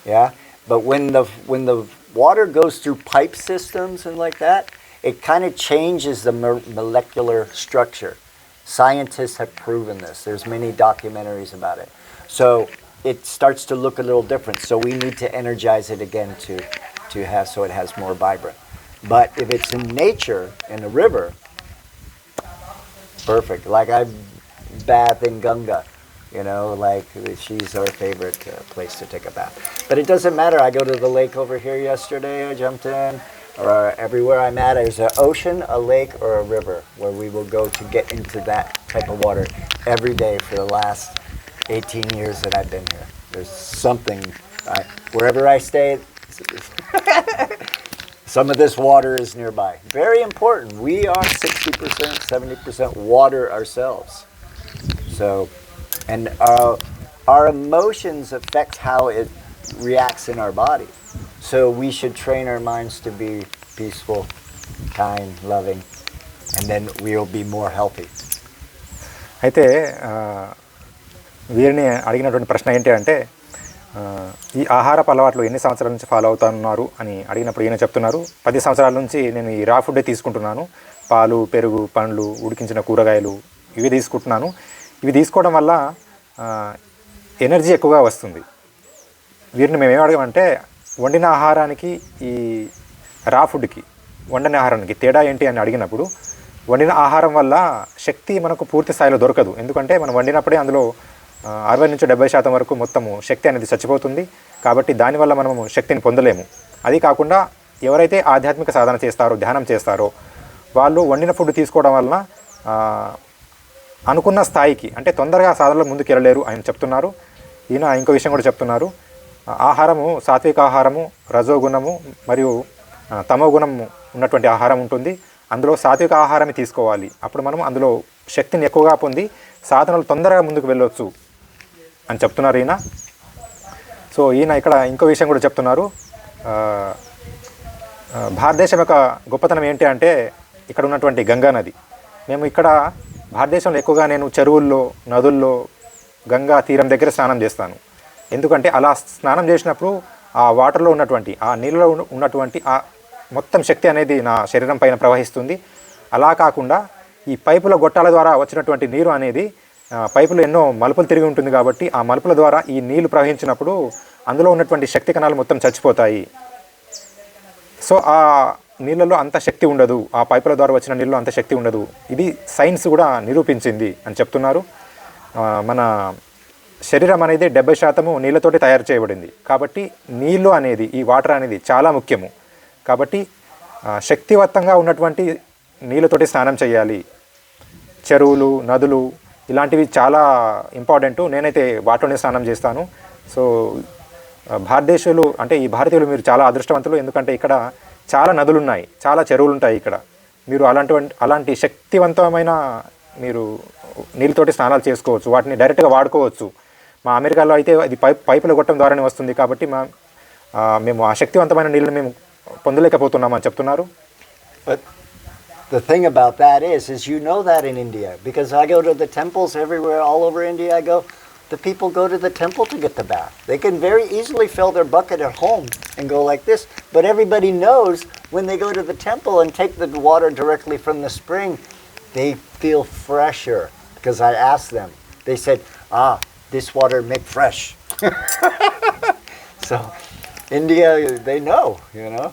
Yeah? But when the water goes through pipe systems and like that, it kind of changes the molecular structure. Scientists have proven this. There's many documentaries about it. So it starts to look a little different. So we need to energize it again to have so it has more vibrant. But if it's in nature, in a river, perfect. Like I bath in Ganga, like she's our favorite place to take a bath. But it doesn't matter. I go to the lake over here yesterday. I jumped in. Or everywhere I'm at, there's an ocean, a lake, or a river where we will go to get into that type of water every day for the last 18 years that I've been here. There's something, wherever I stay, some of this water is nearby. Very important. We are 60%, 70% water ourselves. So, and our emotions affect how it reacts in our body. So we should train our minds to be peaceful, kind, loving, and then we'll be more healthy. అయితే వీరిని అడిగినటువంటి ప్రశ్న ఏంటి అంటే ఈ ఆహారపు అలవాట్లు ఎన్ని సంవత్సరాల నుంచి ఫాలో అవుతున్నారు అని అడిగినప్పుడు ఈయన చెప్తున్నారు 10 సంవత్సరాల నుంచి నేను ఈ రా ఫుడ్డే తీసుకుంటున్నాను. పాలు, పెరుగు, పండ్లు, ఉడికించిన కూరగాయలు ఇవి తీసుకుంటున్నాను. ఇవి తీసుకోవడం వల్ల ఎనర్జీ ఎక్కువగా వస్తుంది. వీరిని మేము ఏమడగామంటే వండిన ఆహారానికి ఈ రా ఫుడ్కి వండిన ఆహారానికి తేడా ఏంటి అని అడిగినప్పుడు వండిన ఆహారం వల్ల శక్తి మనకు పూర్తి స్థాయిలో దొరకదు. ఎందుకంటే మనం వండినప్పుడే అందులో 60 నుంచి 70% వరకు మొత్తము శక్తి అనేది చచ్చిపోతుంది. కాబట్టి దానివల్ల మనము శక్తిని పొందలేము. అది కాకుండా ఎవరైతే ఆధ్యాత్మిక సాధన చేస్తారో, ధ్యానం చేస్తారో వాళ్ళు వండిన ఫుడ్ తీసుకోవడం వలన అనుకున్న స్థాయికి అంటే తొందరగా సాధనలో ముందుకు వెళ్ళలేరు అని చెప్తున్నారు. ఈయన ఇంకో విషయం కూడా చెప్తున్నారు. ఆహారము సాత్విక ఆహారము, రజోగుణము మరియు తమో గుణము ఉన్నటువంటి ఆహారం ఉంటుంది. అందులో సాత్విక ఆహారమే తీసుకోవాలి. అప్పుడు మనం అందులో శక్తిని ఎక్కువగా పొంది సాధనలు తొందరగా ముందుకు వెళ్ళొచ్చు అని చెప్తున్నారు ఈయన. సో ఈయన ఇక్కడ ఇంకో విషయం కూడా చెప్తున్నారు. భారతదేశం యొక్క గొప్పతనం ఏంటి అంటే ఇక్కడ ఉన్నటువంటి గంగా నది. మేము ఇక్కడ భారతదేశంలో ఎక్కువగా నేను చెరువుల్లో, నదుల్లో, గంగా తీరం దగ్గర స్నానం చేస్తాను. ఎందుకంటే అలా స్నానం చేసినప్పుడు ఆ వాటర్లో ఉన్నటువంటి ఆ నీళ్ళలో ఉన్నటువంటి ఆ మొత్తం శక్తి అనేది నా శరీరం పైన ప్రవహిస్తుంది. అలా కాకుండా ఈ పైపుల గొట్టాల ద్వారా వచ్చినటువంటి నీరు అనేది పైపులో ఎన్నో మలుపులు తిరిగి ఉంటుంది కాబట్టి ఆ మలుపుల ద్వారా ఈ నీళ్లు ప్రవహించినప్పుడు అందులో ఉన్నటువంటి శక్తి కణాలు మొత్తం చచ్చిపోతాయి. సో ఆ నీళ్ళలో అంత శక్తి ఉండదు, ఆ పైపుల ద్వారా వచ్చిన నీళ్ళలో అంత శక్తి ఉండదు. ఇది సైన్స్ కూడా నిరూపించింది అని చెప్తున్నారు. మన శరీరం అనేది 70% నీళ్ళతోటి తయారు చేయబడింది. కాబట్టి నీళ్ళు అనేది, ఈ వాటర్ అనేది చాలా ముఖ్యము. కాబట్టి శక్తివంతంగా ఉన్నటువంటి నీళ్ళతోటి స్నానం చేయాలి. చెరువులు, నదులు ఇలాంటివి చాలా ఇంపార్టెంటు. నేనైతే వాటిలోనే స్నానం చేస్తాను. సో భారతదేశంలో అంటే ఈ భారతీయులు మీరు చాలా అదృష్టవంతులు. ఎందుకంటే ఇక్కడ చాలా నదులు ఉన్నాయి, చాలా చెరువులు ఉంటాయి ఇక్కడ. మీరు అలాంటి శక్తివంతమైన మీరు నీళ్ళతోటి స్నానాలు చేసుకోవచ్చు, వాటిని డైరెక్ట్గా వాడుకోవచ్చు. మా అమెరికాలో అయితే అది పైపుల గొట్టం ద్వారానే వస్తుంది. కాబట్టి మేము ఆ శక్తివంతమైన నీళ్ళని మేము పొందలేకపోతున్నామని చెప్తున్నారు. But the thing about that is you know that in India, because I go to the temples everywhere, all over India I go, the people go to the temple to get the bath. They can very easily fill their bucket at home and go like this, but everybody knows when they go to the temple and take the water directly from the spring, they feel fresher. because I asked them. They said, this water make fresh. So India, they know, you know.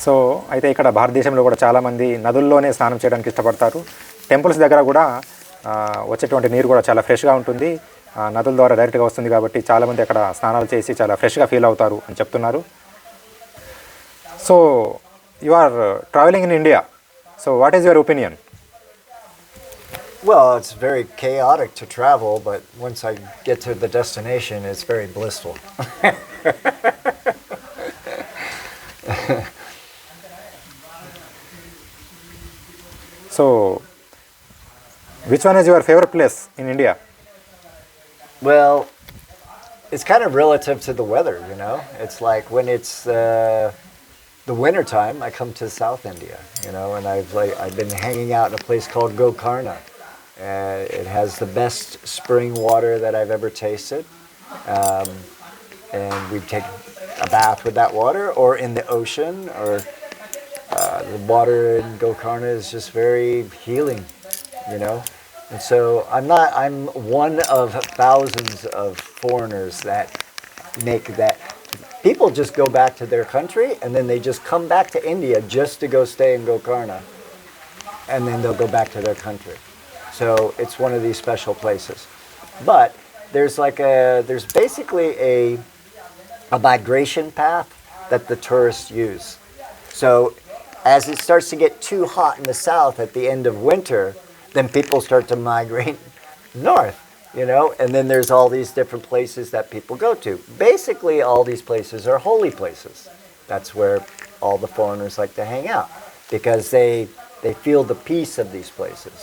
So అయితే ఇక్కడ భారతదేశంలో కూడా చాలామంది నదుల్లోనే స్నానం చేయడానికి ఇష్టపడతారు. Temples దగ్గర కూడా వచ్చేటువంటి నీరు కూడా చాలా ఫ్రెష్గా ఉంటుంది, నదుల ద్వారా డైరెక్ట్గా వస్తుంది కాబట్టి చాలామంది అక్కడ స్నానాలు చేసి చాలా ఫ్రెష్గా ఫీల్ అవుతారు అని చెప్తున్నారు. So you are travelling in India, so what is your opinion? Well, it's very chaotic to travel, but once I get to the destination, it's very blissful. So, which one is your favorite place in India? Well, it's kind of relative to the weather, you know. It's like when it's the winter time, I come to South India, you know, and I've been hanging out in a place called Gokarna. It has the best spring water that I've ever tasted, and we take a bath with that water, or in the ocean, or the water in Gokarna is just very healing, you know. And so I'm one of thousands of foreigners that make that. People just go back to their country and then they just come back to India just to go stay in Gokarna, and then they'll go back to their country. So it's one of these special places. But there's basically a migration path that the tourists use. So as it starts to get too hot in the south at the end of winter, then people start to migrate north, you know, and then there's all these different places that people go to. Basically, all these places are holy places. That's where all the foreigners like to hang out, because they feel the peace of these places.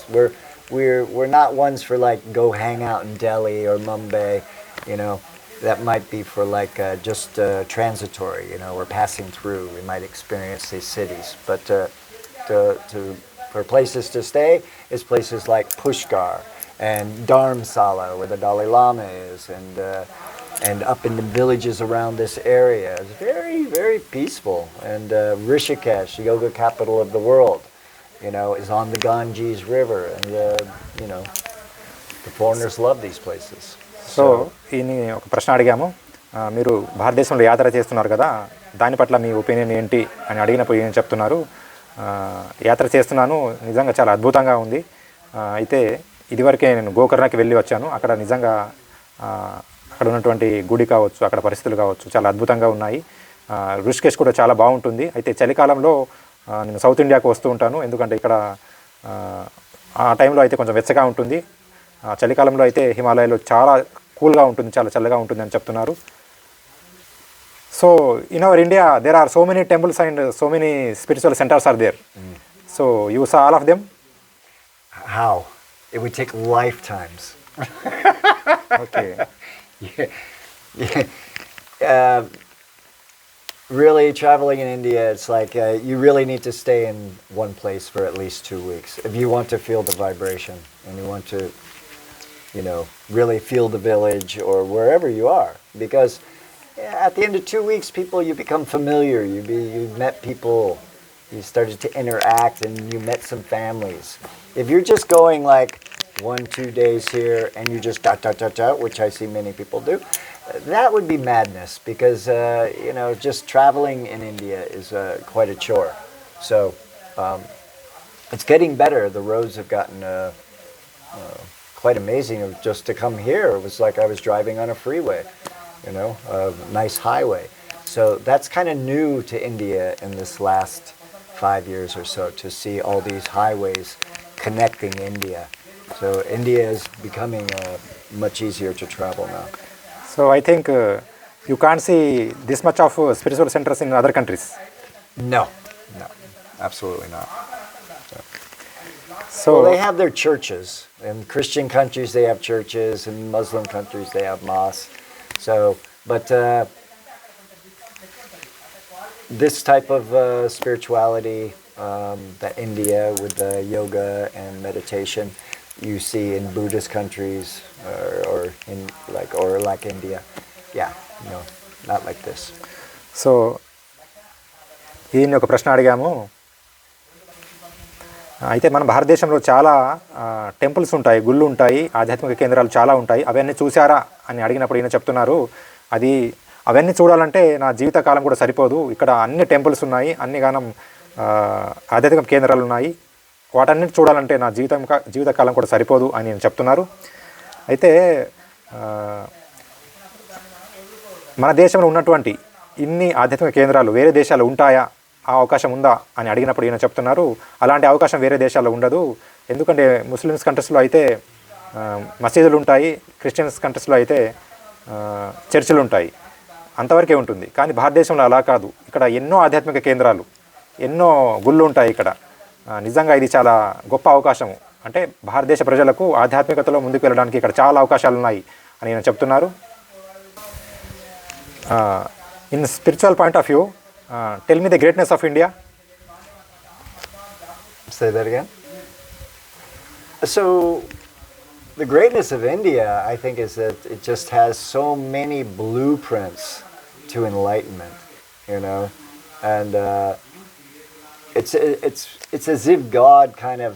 We're not ones for like go hang out in Delhi or Mumbai, you know. That might be for like just transitory, you know, we're passing through. We might experience these cities, but for places to stay is places like Pushkar and Dharamsala, where the Dalai Lama is, and up in the villages around this area. It's very, very peaceful. And Rishikesh, the yoga capital of the world, you know, is on the Ganges River, and you know, the foreigners love these places. So ఈయన ఒక ప్రశ్న అడిగాము, మీరు భారతదేశంలో యాత్ర చేస్తున్నారు కదా, దాని పట్ల మీ ఒపీనియన్ ఏంటి అని అడిగినప్పుడు ఏం చెప్తున్నారు, యాత్ర చేస్తున్నాను, నిజంగా చాలా అద్భుతంగా ఉంది. అయితే ఇదివరకే నేను గోకర్ణకి వెళ్ళి వచ్చాను, అక్కడ నిజంగా అక్కడ ఉన్నటువంటి గుడి కావచ్చు, అక్కడ పరిస్థితులు కావచ్చు చాలా అద్భుతంగా ఉన్నాయి. ఋషికేశ్ కూడా చాలా బాగుంటుంది. అయితే చలికాలంలో నేను సౌత్ ఇండియాకు వస్తూ ఉంటాను, ఎందుకంటే ఇక్కడ ఆ టైంలో అయితే కొంచెం వెచ్చగా ఉంటుంది. చలికాలంలో అయితే హిమాలయాలో చాలా కూల్గా ఉంటుంది, చాలా చల్లగా ఉంటుంది అని చెప్తున్నారు. So in our India there are so many temples and so many spiritual centres are there. So you saw all of them? How? It would take lifetimes. Okay. Yeah. Really, traveling in India, it's like you really need to stay in one place for at least 2 weeks if you want to feel the vibration and you want to, you know, really feel the village or wherever you are. Because at the end of 2 weeks, you become familiar. You've met people, you started to interact, and you met some families. If you're just going like 1-2 days here and you just which I see many people do, that would be madness, because you know, just traveling in India is quite a chore. So it's getting better. The roads have gotten quite amazing. Just to come here, it was like I was driving on a freeway, you know, a nice highway. So that's kind of new to India in this last 5 years or so, to see all these highways connecting India. So India is becoming much easier to travel now. So I think you can't see this much of spiritual centers in other countries. No, absolutely not. So well, they have their churches. In Christian countries, they have churches. In Muslim countries, they have mosques. So, but this type of spirituality that India with the yoga and meditation, you see in Buddhist countries or like India. Yeah, no, not like this. So ఈయన ఒక ప్రశ్న అడిగాము, అయితే మన భారతదేశంలో చాలా temples ఉంటాయి, గుళ్ళు ఉంటాయి, ఆధ్యాత్మిక కేంద్రాలు చాలా ఉంటాయి. అవన్నీ చూసారా అని అడిగినప్పుడు ఈయన చెప్తున్నారు, అది అవన్నీ చూడాలంటే నా జీవితకాలం కూడా సరిపోదు. ఇక్కడ అన్ని టెంపుల్స్ ఉన్నాయి, అన్ని గానం ఆధ్యాత్మిక కేంద్రాలు ఉన్నాయి, వాటన్నిటి చూడాలంటే నా జీవితకాలం కూడా సరిపోదు అని నేను చెప్తున్నారు. అయితే మన దేశంలో ఉన్నటువంటి ఇన్ని ఆధ్యాత్మిక కేంద్రాలు వేరే దేశాలు ఉంటాయా, ఆ అవకాశం ఉందా అని అడిగినప్పుడు ఈయన చెప్తున్నారు, అలాంటి అవకాశం వేరే దేశాల్లో ఉండదు. ఎందుకంటే ముస్లిమ్స్ కంట్రీస్లో అయితే మసీదులు ఉంటాయి, క్రిస్టియన్స్ కంట్రీస్లో అయితే చర్చిలు ఉంటాయి, అంతవరకే ఉంటుంది. కానీ భారతదేశంలో అలా కాదు, ఇక్కడ ఎన్నో ఆధ్యాత్మిక కేంద్రాలు, ఎన్నో గుళ్ళు ఉంటాయి ఇక్కడ. నిజంగా ఇది చాలా గొప్ప అవకాశము. అంటే భారతదేశ ప్రజలకు ఆధ్యాత్మికతలో ముందుకు వెళ్ళడానికి ఇక్కడ చాలా అవకాశాలు ఉన్నాయి అని ఈయన చెప్తున్నారు. In spiritual point of view, tell me the greatness of India. Say that again. So, the greatness of India, I think, is that it just has so many blueprints to enlightenment, you know, and it's as if God kind of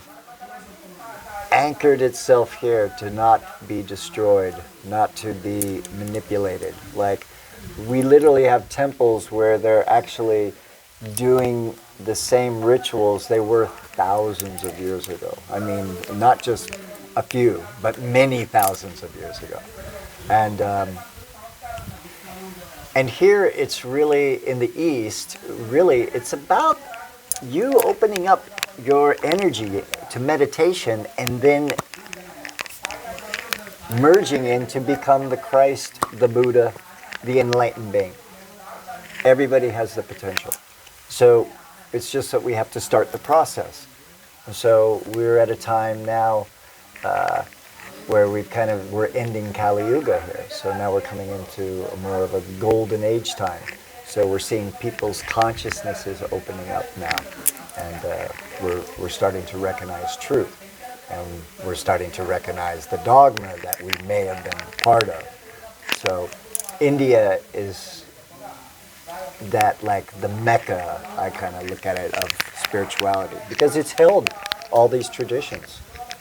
anchored itself here to not be destroyed, not to be manipulated. Like, we literally have temples where they're actually doing the same rituals they were thousands of years ago. I mean, not just a few, but many thousands of years ago. And here it's really, in the East, really it's about you opening up your energy to meditation and then merging in to become the Christ, the Buddha, the enlightened being. Everybody has the potential. So it's just that we have to start the process. And so we're at a time now where we're ending Kali Yuga here. So now we're coming into more of a golden age time. So we're seeing people's consciousnesses opening up now. And we're starting to recognize truth. And we're starting to recognize the dogma that we may have been part of. So India is that, like, the Mecca, I kind of look at it, of spirituality, because it's held all these traditions,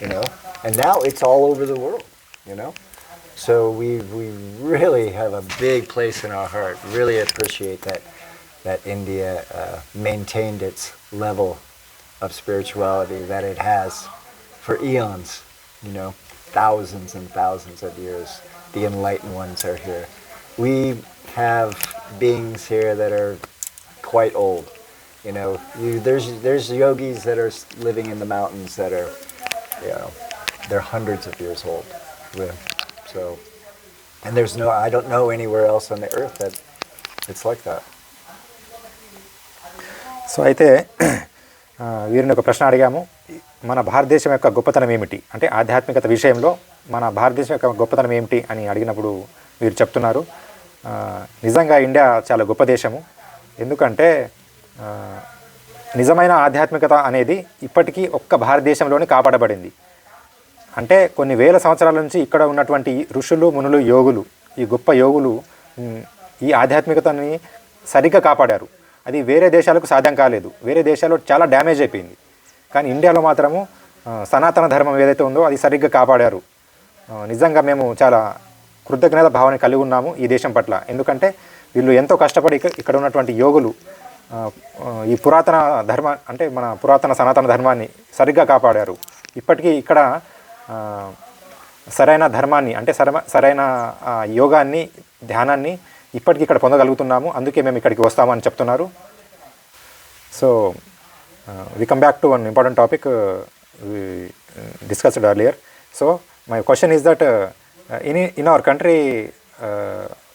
you know, and now it's all over the world, you know. So we really have a big place in our heart. Really appreciate that India maintained its level of spirituality that it has for eons, you know, thousands and thousands of years. The enlightened ones are here. We have beings here that are quite old. You know, there's yogis that are living in the mountains that are, you know, they're hundreds of years old. So, and I don't know anywhere else on the earth that it's like that. So అయితే వీరిని ఒక ప్రశ్న అడిగాము, మన భారతదేశం యొక్క గొప్పతనం ఏమిటి, అంటే ఆధ్యాత్మికత విషయంలో మన భారతదేశం యొక్క గొప్పతనం ఏమిటి అని అడిగినప్పుడు వీరు చెప్తున్నారు, నిజంగా ఇండియా చాలా గొప్ప దేశము. ఎందుకంటే నిజమైన ఆధ్యాత్మికత అనేది ఇప్పటికీ ఒక్క భారతదేశంలోనే కాపాడబడింది. అంటే కొన్ని వేల సంవత్సరాల నుంచి ఇక్కడ ఉన్నటువంటి ఋషులు, మునులు, యోగులు, ఈ గొప్ప యోగులు ఈ ఆధ్యాత్మికతని సరిగ్గా కాపాడారు. అది వేరే దేశాలకు సాధ్యం కాలేదు, వేరే దేశాల్లో చాలా డ్యామేజ్ అయిపోయింది. కానీ ఇండియాలో మాత్రము సనాతన ధర్మం ఏదైతే ఉందో అది సరిగ్గా కాపాడారు. నిజంగా మేము చాలా కృతజ్ఞత భావన కలిగి ఉన్నాము ఈ దేశం పట్ల. ఎందుకంటే వీళ్ళు ఎంతో కష్టపడి ఇక్కడ ఉన్నటువంటి యోగులు ఈ పురాతన అంటే మన పురాతన సనాతన ధర్మాన్ని సరిగ్గా కాపాడారు. ఇప్పటికీ ఇక్కడ సరైన ధర్మాన్ని అంటే సరైన యోగాన్ని, ధ్యానాన్ని ఇప్పటికీ ఇక్కడ పొందగలుగుతున్నాము. అందుకే మేము ఇక్కడికి వస్తామని చెప్తున్నారు. So we come back to one important topic we discussed earlier. So my question is that in our country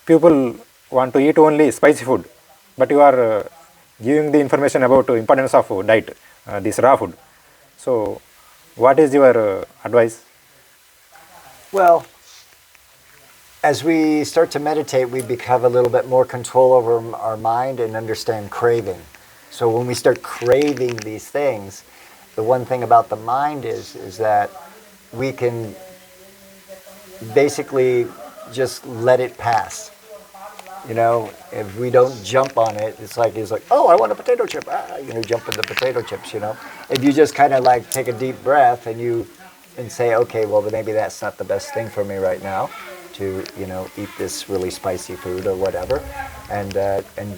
people want to eat only spicy food, but you are giving the information about importance of diet, this raw food. So what is your advice? Well, as we start to meditate, we have a little bit more control over our mind and understand craving. So when we start craving these things, the one thing about the mind is that we can basically just let it pass. You know, if we don't jump on it, it's like he's like, oh, I want a potato chip. Jump in the potato chips, If you just kind of like take a deep breath and say, okay, well, then maybe that's not the best thing for me right now to, eat this really spicy food or whatever. And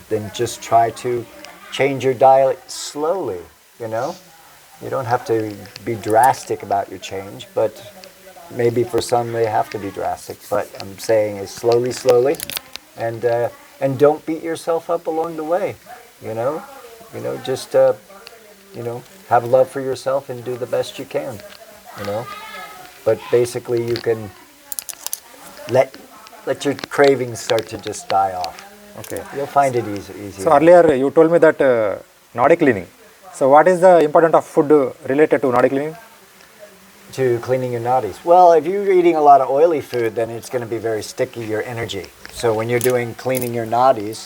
then just try to change your diet slowly, You don't have to be drastic about your change, but maybe for some they have to be drastic. But I'm saying is slowly, and don't beat yourself up along the way. Just have love for yourself and do the best you can. But basically, you can let your cravings start to just die off. Okay. You'll find it easy. So earlier you told me that nodi cleaning. So what is the importance of food related to nodi cleaning? To cleaning your nadis. Well, if you're eating a lot of oily food, then it's going to be very sticky, your energy. So when you're doing cleaning your nadis,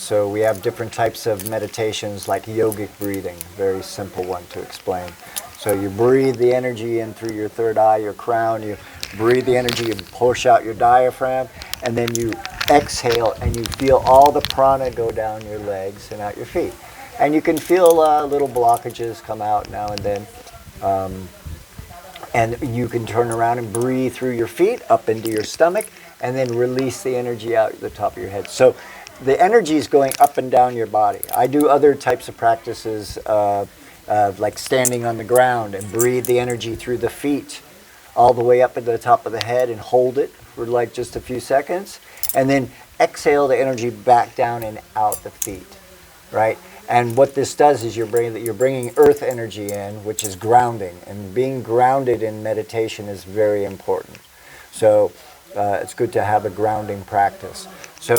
so we have different types of meditations like yogic breathing, very simple one to explain. So you breathe the energy in through your third eye, your crown, you breathe the energy and push out your diaphragm, and then you exhale and you feel all the prana go down your legs and out your feet. And you can feel little blockages come out now and then. And you can turn around and breathe through your feet up into your stomach and then release the energy out the top of your head. So the energy is going up and down your body. I do other types of practices like standing on the ground and breathe the energy through the feet all the way up into the top of the head and hold it for like just a few seconds. And then exhale the energy back down and out the feet, right? And what this does is you're bringing earth energy in, which is grounding. And being grounded in meditation is very important. So it's good to have a grounding practice. So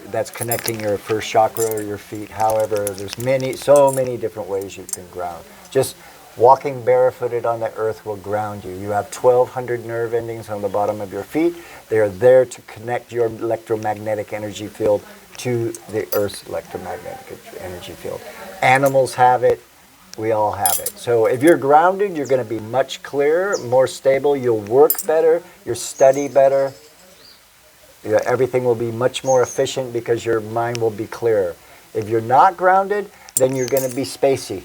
that's connecting your first chakra or your feet. However, there's so many different ways you can ground. Just walking barefooted on the earth will ground you. You have 1,200 nerve endings on the bottom of your feet. They are there to connect your electromagnetic energy field to the Earth's electromagnetic energy field. Animals have it. We all have it. So if you're grounded, you're going to be much clearer, more stable. You'll work better. You'll study better. Everything will be much more efficient because your mind will be clearer. If you're not grounded, then you're going to be spacey.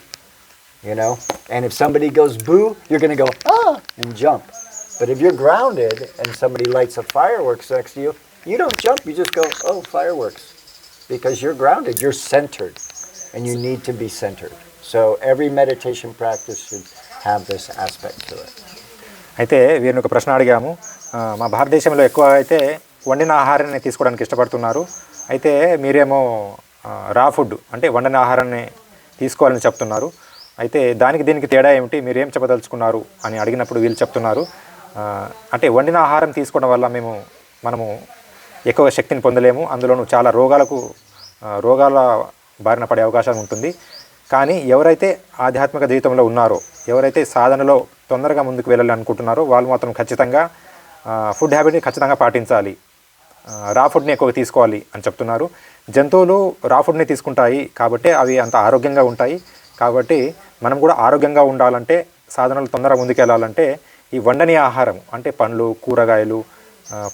And if somebody goes boo, you're going to go ah and jump. But if you're grounded and somebody lights a fireworks next to you, you don't jump. You just go, oh, fireworks. Because you're grounded, you're centered, and you need to be centered. So every meditation practice should have this aspect to it. అయితే వీరిని ఒక ప్రశ్న అడిగాము. మా భారతదేశంలో ఎక్కువ అయితే వండిన ఆహారాన్ని తీసుకోవడానికి ఇష్టపడుతున్నారు. అయితే మీరేమో రా ఫుడ్ అంటే వండిన ఆహారాన్ని తీసుకోవాలని చెప్తున్నారు. అయితే దీనికి తేడా ఏమిటి, మీరేం చెప్పదలుచుకున్నారు అని అడిగినప్పుడు వీళ్ళు చెప్తున్నారు, అంటే వండిన ఆహారం తీసుకోవడం వల్ల మనము ఎక్కువ శక్తిని పొందలేము, అందులోనూ చాలా రోగాల బారిన పడే అవకాశం ఉంటుంది. కానీ ఎవరైతే ఆధ్యాత్మిక జీవితంలో ఉన్నారో, ఎవరైతే సాధనలో తొందరగా ముందుకు వెళ్ళాలి అనుకుంటున్నారో వాళ్ళు మాత్రం ఖచ్చితంగా ఫుడ్ హ్యాబిట్ని ఖచ్చితంగా పాటించాలి, రా ఫుడ్ని ఎక్కువగా తీసుకోవాలి అని చెప్తున్నారు. జంతువులు రా ఫుడ్ని తీసుకుంటాయి కాబట్టి అవి అంత ఆరోగ్యంగా ఉంటాయి. కాబట్టి మనం కూడా ఆరోగ్యంగా ఉండాలంటే, సాధనలు తొందరగా ముందుకెళ్ళాలంటే ఈ వండని ఆహారం అంటే పండ్లు, కూరగాయలు,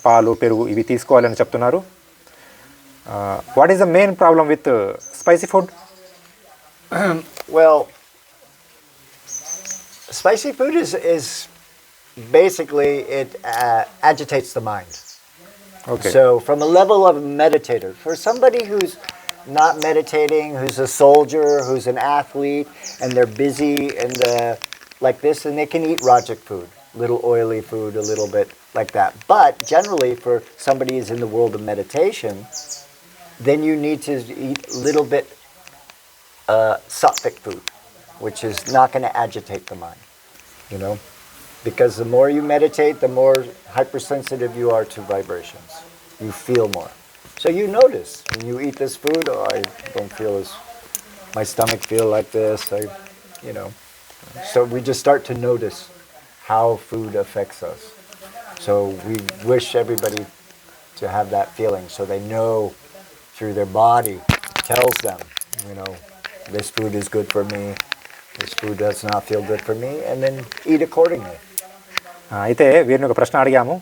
పాలు, పెరుగు ఇవి తీసుకోవాలని చెప్తున్నారు. What is the main problem with spicy food? Well, spicy food is basically it agitates the mind. Okay. So from a level of meditator, for somebody who's not meditating, who's a soldier, who's an athlete, and they're busy and like this, and they can eat rajic food, little oily food, a little bit like that. But generally, for somebody who's in the world of meditation, then you need to eat a little bit sattvic food, which is not going to agitate the mind, because the more you meditate, the more hypersensitive you are to vibrations. You feel more. So you notice when you eat this food, oh, I don't feel my stomach feel like this, So we just start to notice how food affects us. So we wish everybody to have that feeling so they know through their body tells them, this food is good for me, this food does not feel good for me, and then eat accordingly. అయితే వీరిని ఒక ప్రశ్న అడిగాము.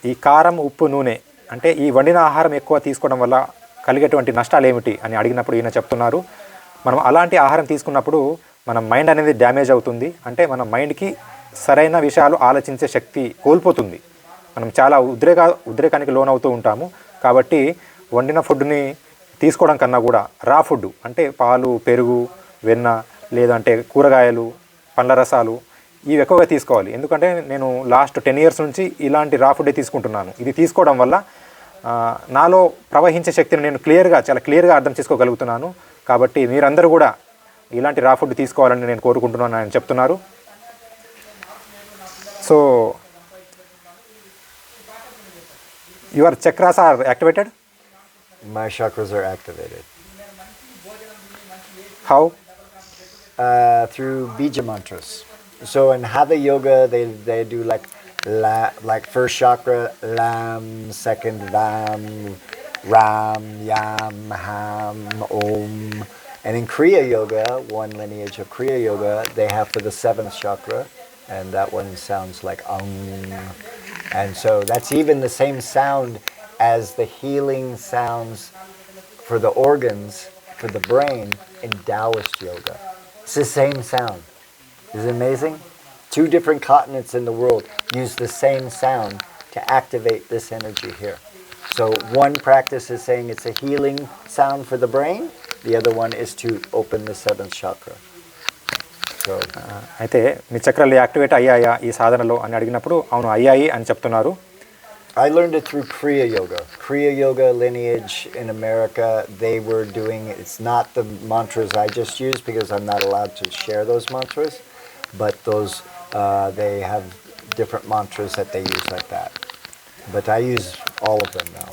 ఈ కారం ఉప్పు నూనె అంటే ఈ వండిన ఆహారం ఎక్కువ తీసుకోవడం వల్ల కలిగేటువంటి నష్టాలు ఏమిటి అని అడిగినప్పుడు ఈయన చెప్తున్నారు, మనం అలాంటి ఆహారం తీసుకున్నప్పుడు మన మైండ్ అనేది డ్యామేజ్ అవుతుంది. అంటే మన మైండ్కి సరైన విషయాలు ఆలోచించే శక్తి కోల్పోతుంది. మనం చాలా ఉద్రేకానికి లోనవుతూ ఉంటాము. కాబట్టి వండిన ఫుడ్ని తీసుకోవడం కన్నా కూడా రా ఫుడ్ అంటే పాలు, పెరుగు, వెన్న, లేదంటే కూరగాయలు, పండ్ల రసాలు ఇవి ఎక్కువగా తీసుకోవాలి. ఎందుకంటే నేను లాస్ట్ 10 years నుంచి ఇలాంటి రా ఫుడ్డే తీసుకుంటున్నాను. ఇది తీసుకోవడం వల్ల నాలో ప్రవహించే శక్తిని నేను చాలా క్లియర్గా అర్థం చేసుకోగలుగుతున్నాను. కాబట్టి మీరందరూ కూడా ఇలాంటి రా ఫుడ్ తీసుకోవాలని నేను కోరుకుంటున్నాను అని చెప్తున్నారు. So your chakras are activated? My chakras are activated. How? Through bija mantras. So in Hatha Yoga, they do like first chakra Lam, second Vam, Ram, Yam, Ham, Om. And in Kriya Yoga, one lineage of Kriya Yoga, they have for the 7th chakra, and that one sounds like Ang. And so that's even the same sound as the healing sounds for the organs, for the brain in Taoist yoga. It's the same sound. Isn't it amazing? 2 different continents in the world use the same sound to activate this energy here. So one practice is saying it's a healing sound for the brain. The other one is to open the 7th chakra. So అయితే మీ చక్రాలు activate అయ్యాయా ఈ సాధనలో అని అడిగినప్పుడు అవును అయ్యాయి అని చెప్తున్నారు. I learned it through Kriya Yoga. Kriya Yoga lineage in America, they were doing, it's not the mantras I just used because I'm not allowed to share those mantras, but they have different mantras that they use like that. But I use all of them now.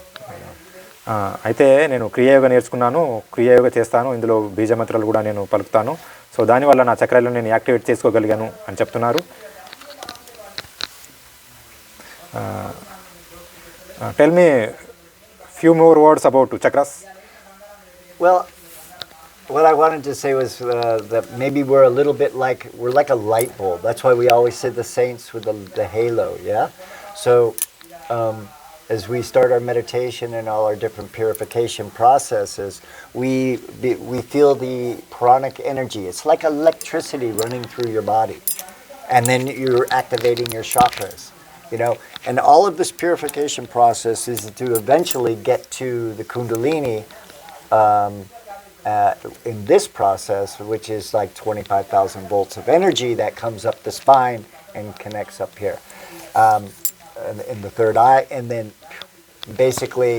అయితే నేను క్రియాయోగ నేర్చుకున్నాను, క్రియాయోగ చేస్తాను, ఇందులో బీజమంత్రాలు కూడా నేను పలుకుతాను. So దానివల్ల నా చక్రాలను నేను యాక్టివేట్ చేసుకోగలిగాను అని చెప్తున్నారు. Tell me few more words about chakras. Well, what I wanted to say was that maybe we're a little bit we're like a light bulb. That's why we always say the saints with the halo, yeah? So as we start our meditation and all our different purification processes, we feel the pranic energy. It's like electricity running through your body. And then you're activating your chakras. You know, and all of this purification process is to eventually get to the Kundalini in this process, which is like 25,000 volts of energy that comes up the spine and connects up here in the third eye. And then basically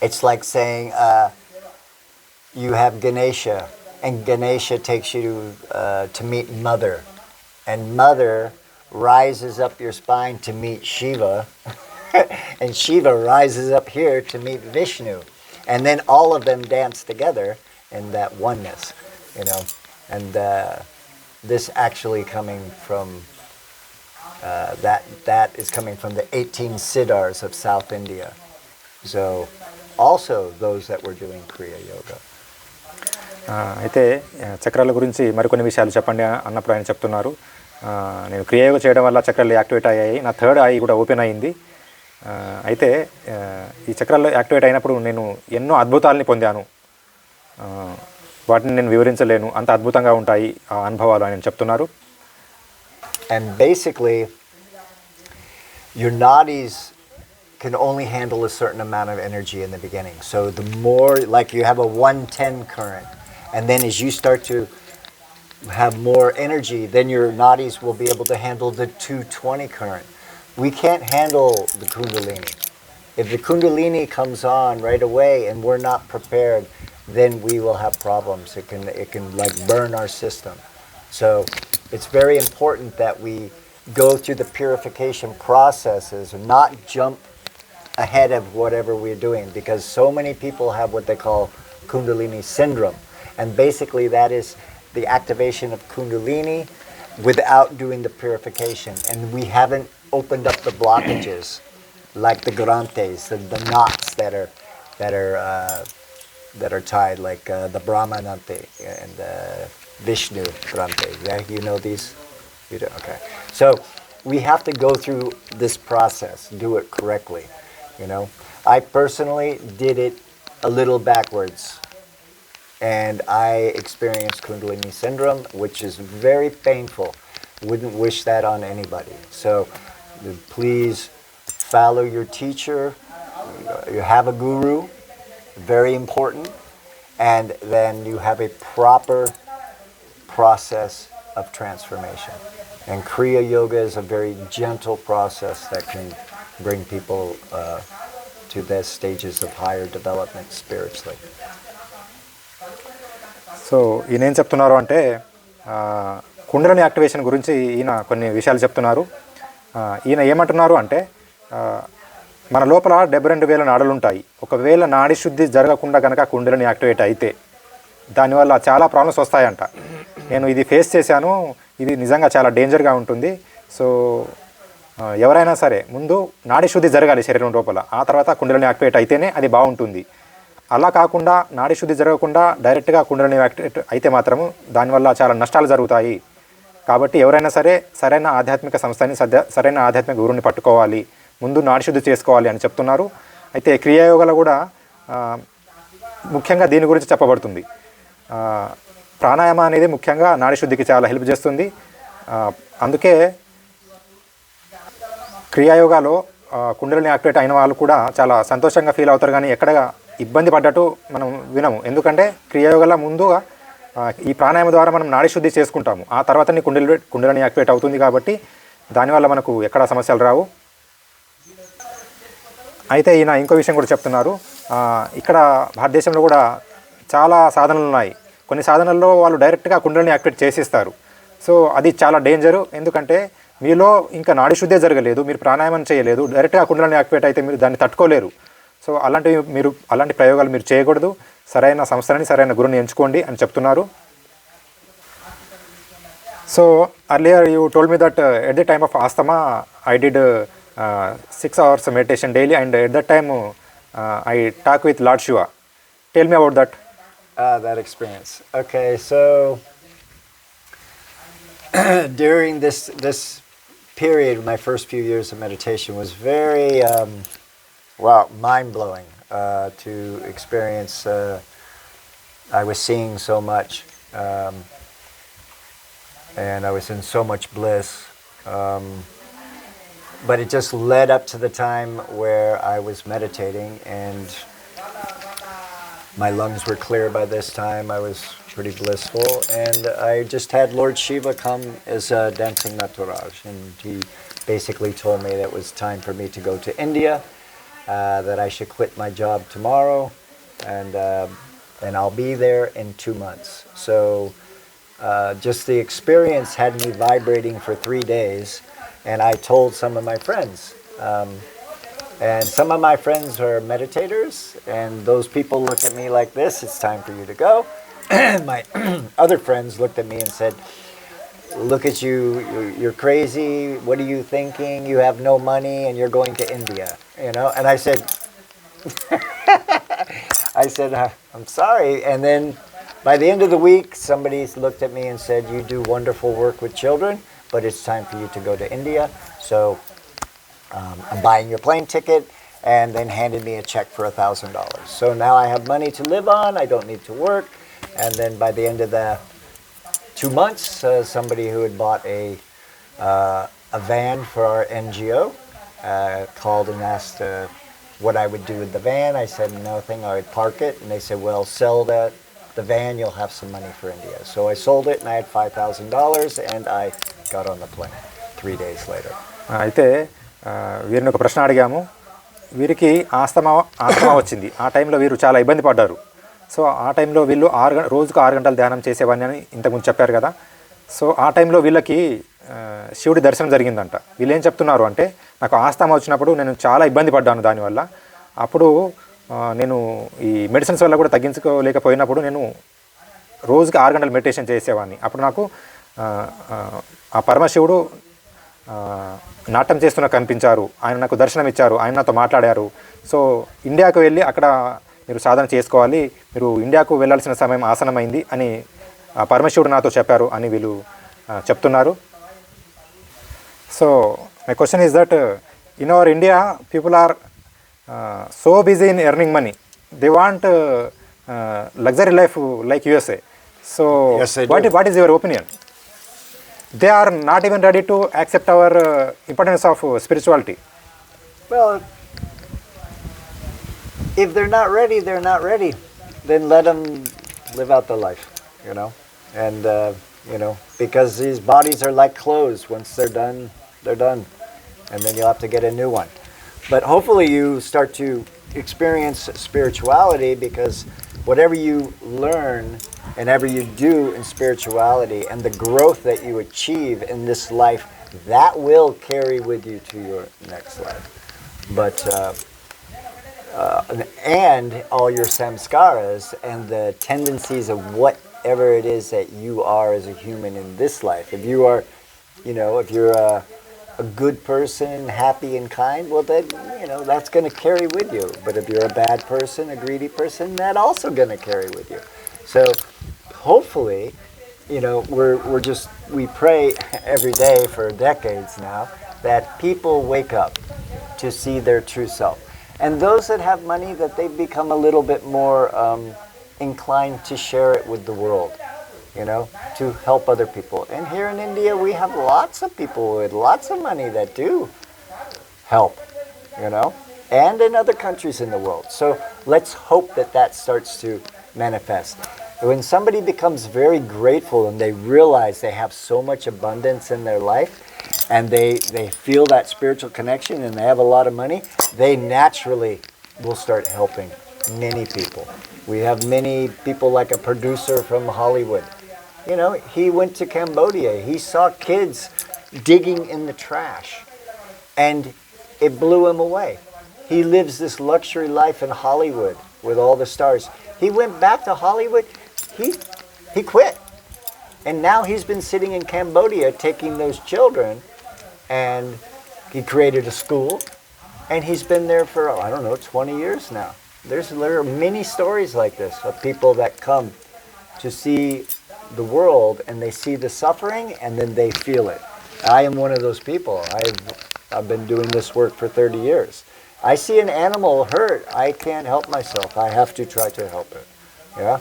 it's like saying you have Ganesha, and Ganesha takes you to meet Mother, and Mother rises up your spine to meet Shiva, and Shiva rises up here to meet Vishnu, and then all of them dance together in that oneness, you know. And this actually coming from that is coming from the 18 Siddhars of South India. So also those that were doing Kriya Yoga. అయితే చక్రాల గురించి మరికొన్ని విషయాలు చెప్పండి అన్నప్పుడు ఆయన చెప్తున్నారు, నేను క్రియాయోగ చేయడం వల్ల చక్రాలు యాక్టివేట్ అయ్యాయి, నా థర్డ్ ఐ కూడా ఓపెన్ అయింది. అయితే ఈ చక్రాలు యాక్టివేట్ అయినప్పుడు నేను ఎన్నో అద్భుతాలని పొందాను, వాటిని నేను వివరించలేను, అంత అద్భుతంగా ఉంటాయి ఆ అనుభవాలు అని చెప్తున్నారు. And basically your nadis can only handle a certain amount of energy in the beginning. So the more, like you have a 110 current, and then as you start to have more energy, then your nadis will be able to handle the 220 current. We can't handle the Kundalini. If the Kundalini comes on right away and we're not prepared, then we will have problems. It can like burn our system. So it's very important that we go through the purification processes and not jump ahead of whatever we're doing, because so many people have what they call Kundalini syndrome. And basically that is the activation of Kundalini without doing the purification. And we haven't opened up the blockages like the grantes, the knots that are tied, like the Brahmanante and the Vishnu grante. Yeah, you know these? You do? Okay. So we have to go through this process, do it correctly, you know. I personally did it a little backwards, and I experienced Kundalini syndrome, which is very painful. Wouldn't wish that on anybody. So please follow your teacher. You have a guru, very important, and then you have a proper process of transformation. And Kriya Yoga is a very gentle process that can bring people to the stages of higher development spiritually. So ఈయన ఏం చెప్తున్నారు అంటే kundalini activation గురించి ఈయన కొన్ని విషయాలు చెప్తున్నారు. ఈయన ఏమంటున్నారు అంటే మన లోపల 72,000 నాడులు ఉంటాయి. ఒకవేళ నాడి శుద్ధి జరగకుండా కనుక కుండలిని యాక్టివేట్ అయితే దానివల్ల చాలా ప్రాబ్లమ్స్ వస్తాయంట. నేను ఇది ఫేస్ చేశాను, ఇది నిజంగా చాలా డేంజర్గా ఉంటుంది. సో ఎవరైనా సరే ముందు నాడి శుద్ధి జరగాలి శరీరం లోపల, ఆ తర్వాత కుండలిని యాక్టివేట్ అయితేనే అది బాగుంటుంది. అలా కాకుండా నాడి శుద్ధి జరగకుండా డైరెక్ట్గా కుండలిని యాక్టివేట్ అయితే మాత్రము దానివల్ల చాలా నష్టాలు జరుగుతాయి. కాబట్టి ఎవరైనా సరే సరైన ఆధ్యాత్మిక సంస్థని సరైన ఆధ్యాత్మిక గురువుని పట్టుకోవాలి, ముందు నాడి శుద్ధి చేసుకోవాలి అని చెప్తున్నారు. అయితే క్రియాయోగలో కూడా ముఖ్యంగా దీని గురించి చెప్పబడుతుంది. ప్రాణాయామ అనేది ముఖ్యంగా నాడి శుద్ధికి చాలా హెల్ప్ చేస్తుంది. అందుకే క్రియాయోగాలో కుండలిని యాక్టివేట్ అయిన వాళ్ళు కూడా చాలా సంతోషంగా ఫీల్ అవుతారు, కానీ ఎక్కడ ఇబ్బంది పడ్డట్టు మనం వినము. ఎందుకంటే క్రియాయోగాల ముందుగా ఈ ప్రాణాయామ ద్వారా మనం నాడి శుద్ధి చేసుకుంటాము, ఆ తర్వాతనే కుండలిని యాక్టివేట్ అవుతుంది. కాబట్టి దానివల్ల మనకు ఎక్కడ సమస్యలు రావు. అయితే ఈయన ఇంకో విషయం కూడా చెప్తున్నారు. ఇక్కడ భారతదేశంలో కూడా చాలా సాధనలు ఉన్నాయి. కొన్ని సాధనల్లో వాళ్ళు డైరెక్ట్గా కుండలిని యాక్టివేట్ చేసిస్తారు. సో అది చాలా డేంజరు. ఎందుకంటే మీలో ఇంకా నాడి శుద్ధే జరగలేదు, మీరు ప్రాణాయామం చేయలేదు, డైరెక్ట్గా కుండలిని యాక్టివేట్ అయితే మీరు దాన్ని తట్టుకోలేరు. సో అలాంటి ప్రయోగాలు మీరు చేయకూడదు. సరైన సంస్థని సరైన గురువుని ఎంచుకోండి అని చెప్తున్నారు. So earlier you told me that at the time of asthma I did 6 hours meditation daily, and at that time I talk with Lord Shiva. Tell me about that. That experience. Okay, so during this period, my first few years of meditation was very mind-blowing to experience. I was seeing so much, and I was in so much bliss. But it just led up to the time where I was meditating, and my lungs were clear by this time. I was pretty blissful, and I just had Lord Shiva come as a dancing Nagarkurnool, and he basically told me that it was time for me to go to India, that I should quit my job tomorrow, and I'll be there in 2 months. So just the experience had me vibrating for 3 days. And I told some of my friends, and some of my friends are meditators, and those people looked at me like this, it's time for you to go. My other friends looked at me and said, look at you, you're crazy, what are you thinking, you have no money and you're going to India, you know. And I said, I'm sorry. And then by the end of the week, somebody looked at me and said, you do wonderful work with children, but it's time for you to go to India. So I'm buying your plane ticket, and then handed me a check for $1,000. So now I have money to live on. I don't need to work. And then by the end of the 2 months, somebody who had bought a van for our NGO called and asked what I would do with the van. I said nothing. I would park it. And they said, well, sell the van, you'll have some money for India. So I sold it, and I had $5,000, and I got on the plane 3 days later. అయితే వీరిని ఒక ప్రశ్న అడిగాము. వీరికి asthma వచ్చింది. ఆ టైంలో వీరు చాలా ఇబ్బంది పడ్డారు. సో ఆ టైంలో వీళ్ళు రోజుకు 6 గంటలు ధ్యానం చేసేవాడిని అని ఇంతకుముందు చెప్పారు కదా. సో ఆ టైంలో వీళ్ళకి శివుడి దర్శనం జరిగిందంట. వీళ్ళు ఏం చెప్తున్నారు అంటే, నాకు ఆస్తమా వచ్చినప్పుడు నేను చాలా ఇబ్బంది పడ్డాను దానివల్ల. అప్పుడు నేను ఈ మెడిసిన్స్ వల్ల కూడా తగ్గించుకోలేకపోయినప్పుడు నేను రోజుకి 6 గంటలు మెడిటేషన్ చేసేవాడిని. అప్పుడు నాకు ఆ పరమశివుడు నాట్యం చేస్తున్న కనిపించారు. ఆయన నాకు దర్శనం ఇచ్చారు, ఆయన నాతో మాట్లాడారు. సో ఇండియాకు వెళ్ళి అక్కడ మీరు సాధన చేసుకోవాలి, మీరు ఇండియాకు వెళ్ళాల్సిన సమయం ఆసనమైంది అని ఆ పరమశివుడు నాతో చెప్పారు అని వీళ్ళు చెప్తున్నారు. So my question is that in our India, people are so busy in earning money. They want luxury life like USA. So Yes, they do. what is your opinion? They are not even ready to accept our importance of spirituality. Well, if they're not ready, they're not ready. Then let them live out their life, you know. And because these bodies are like clothes. Once they're done, they're done, and then you'll have to get a new one. But hopefully, you start to experience spirituality, because whatever you learn and ever you do in spirituality, and the growth that you achieve in this life, that will carry with you to your next life. But and all your samskaras and the tendencies of whatever it is that you are as a human in this life. If you are, if you're a good person, happy and kind, well then, that's going to carry with you. But if you're a bad person, a greedy person, that also going to carry with you. So hopefully, we pray every day for decades now that people wake up to see their true self. And those that have money, that they become a little bit more inclined to share it with the world, to help other people. And here in India, we have lots of people with lots of money that do help, and in other countries in the world. So let's hope that starts to manifest. When somebody becomes very grateful and they realize they have so much abundance in their life, and they feel that spiritual connection, and they have a lot of money, they naturally will start helping many people. We have many people, like a producer from Hollywood. He went to Cambodia. He saw kids digging in the trash, and it blew him away. He lives this luxury life in Hollywood with all the stars. He went back to Hollywood. He quit. And now he's been sitting in Cambodia taking those children, and he created a school, and he's been there for, 20 years now. There are many stories like this of people that come to see the world, and they see the suffering, and then they feel it. I am one of those people. I've been doing this work for 30 years. I see an animal hurt, I can't help myself. I have to try to help it. Yeah?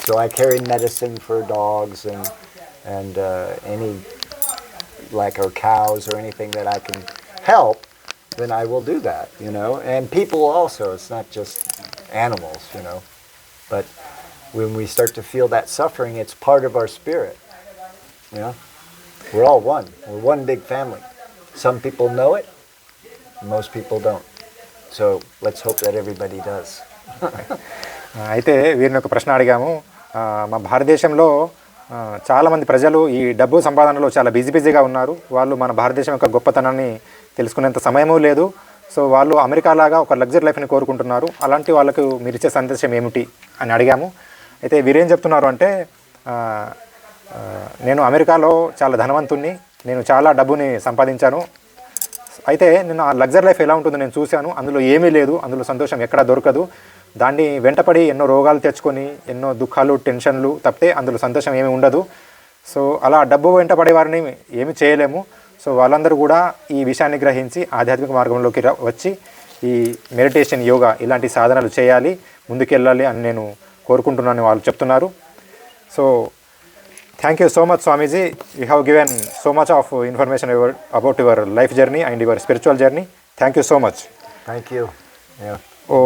So I carry medicine for dogs and any, or cows or anything that I can help, then I will do that, And people also, it's not just animals, But when we start to feel that suffering, it's part of our spirit, We're all one. We're one big family. Some people know it, most people don't. So let's hope that everybody does. అయితే వీరిని ఒక ప్రశ్న అడిగాము. మా భారతదేశంలో చాలామంది ప్రజలు ఈ డబ్బు సంపాదనలో చాలా బిజీగా ఉన్నారు. వాళ్ళు మన భారతదేశం యొక్క గొప్పతనాన్ని తెలుసుకునేంత సమయము లేదు. సో వాళ్ళు అమెరికా లాగా ఒక లగ్జరీ లైఫ్ని కోరుకుంటున్నారు. అలాంటి వాళ్ళకు మీరు ఇచ్చే సందేశం ఏమిటి అని అడిగాము. అయితే వీరేం చెప్తున్నారు అంటే, నేను అమెరికాలో చాలా ధనవంతుణ్ణి, నేను చాలా డబ్బుని సంపాదించాను. అయితే నేను ఆ లగ్జరీ లైఫ్ ఎలా ఉంటుందో నేను చూశాను. అందులో ఏమీ లేదు, అందులో సంతోషం ఎక్కడా దొరకదు. దాన్ని వెంటపడి ఎన్నో రోగాలు తెచ్చుకొని ఎన్నో దుఃఖాలు, టెన్షన్లు తప్పితే అందులో సంతోషం ఏమీ ఉండదు. సో అలా డబ్బు వెంటపడే వారిని ఏమి చేయలేము. సో వాళ్ళందరూ కూడా ఈ విషయాన్ని గ్రహించి ఆధ్యాత్మిక మార్గంలోకి వచ్చి ఈ మెడిటేషన్, యోగా ఇలాంటి సాధనలు చేయాలి, ముందుకెళ్ళాలి అని నేను కోరుకుంటున్నాను వాళ్ళు చెప్తున్నారు. So thank you so much Swamiji. You have given so much of information about your life journey and your spiritual journey. Thank you so much. Thank you. Yeah. Oh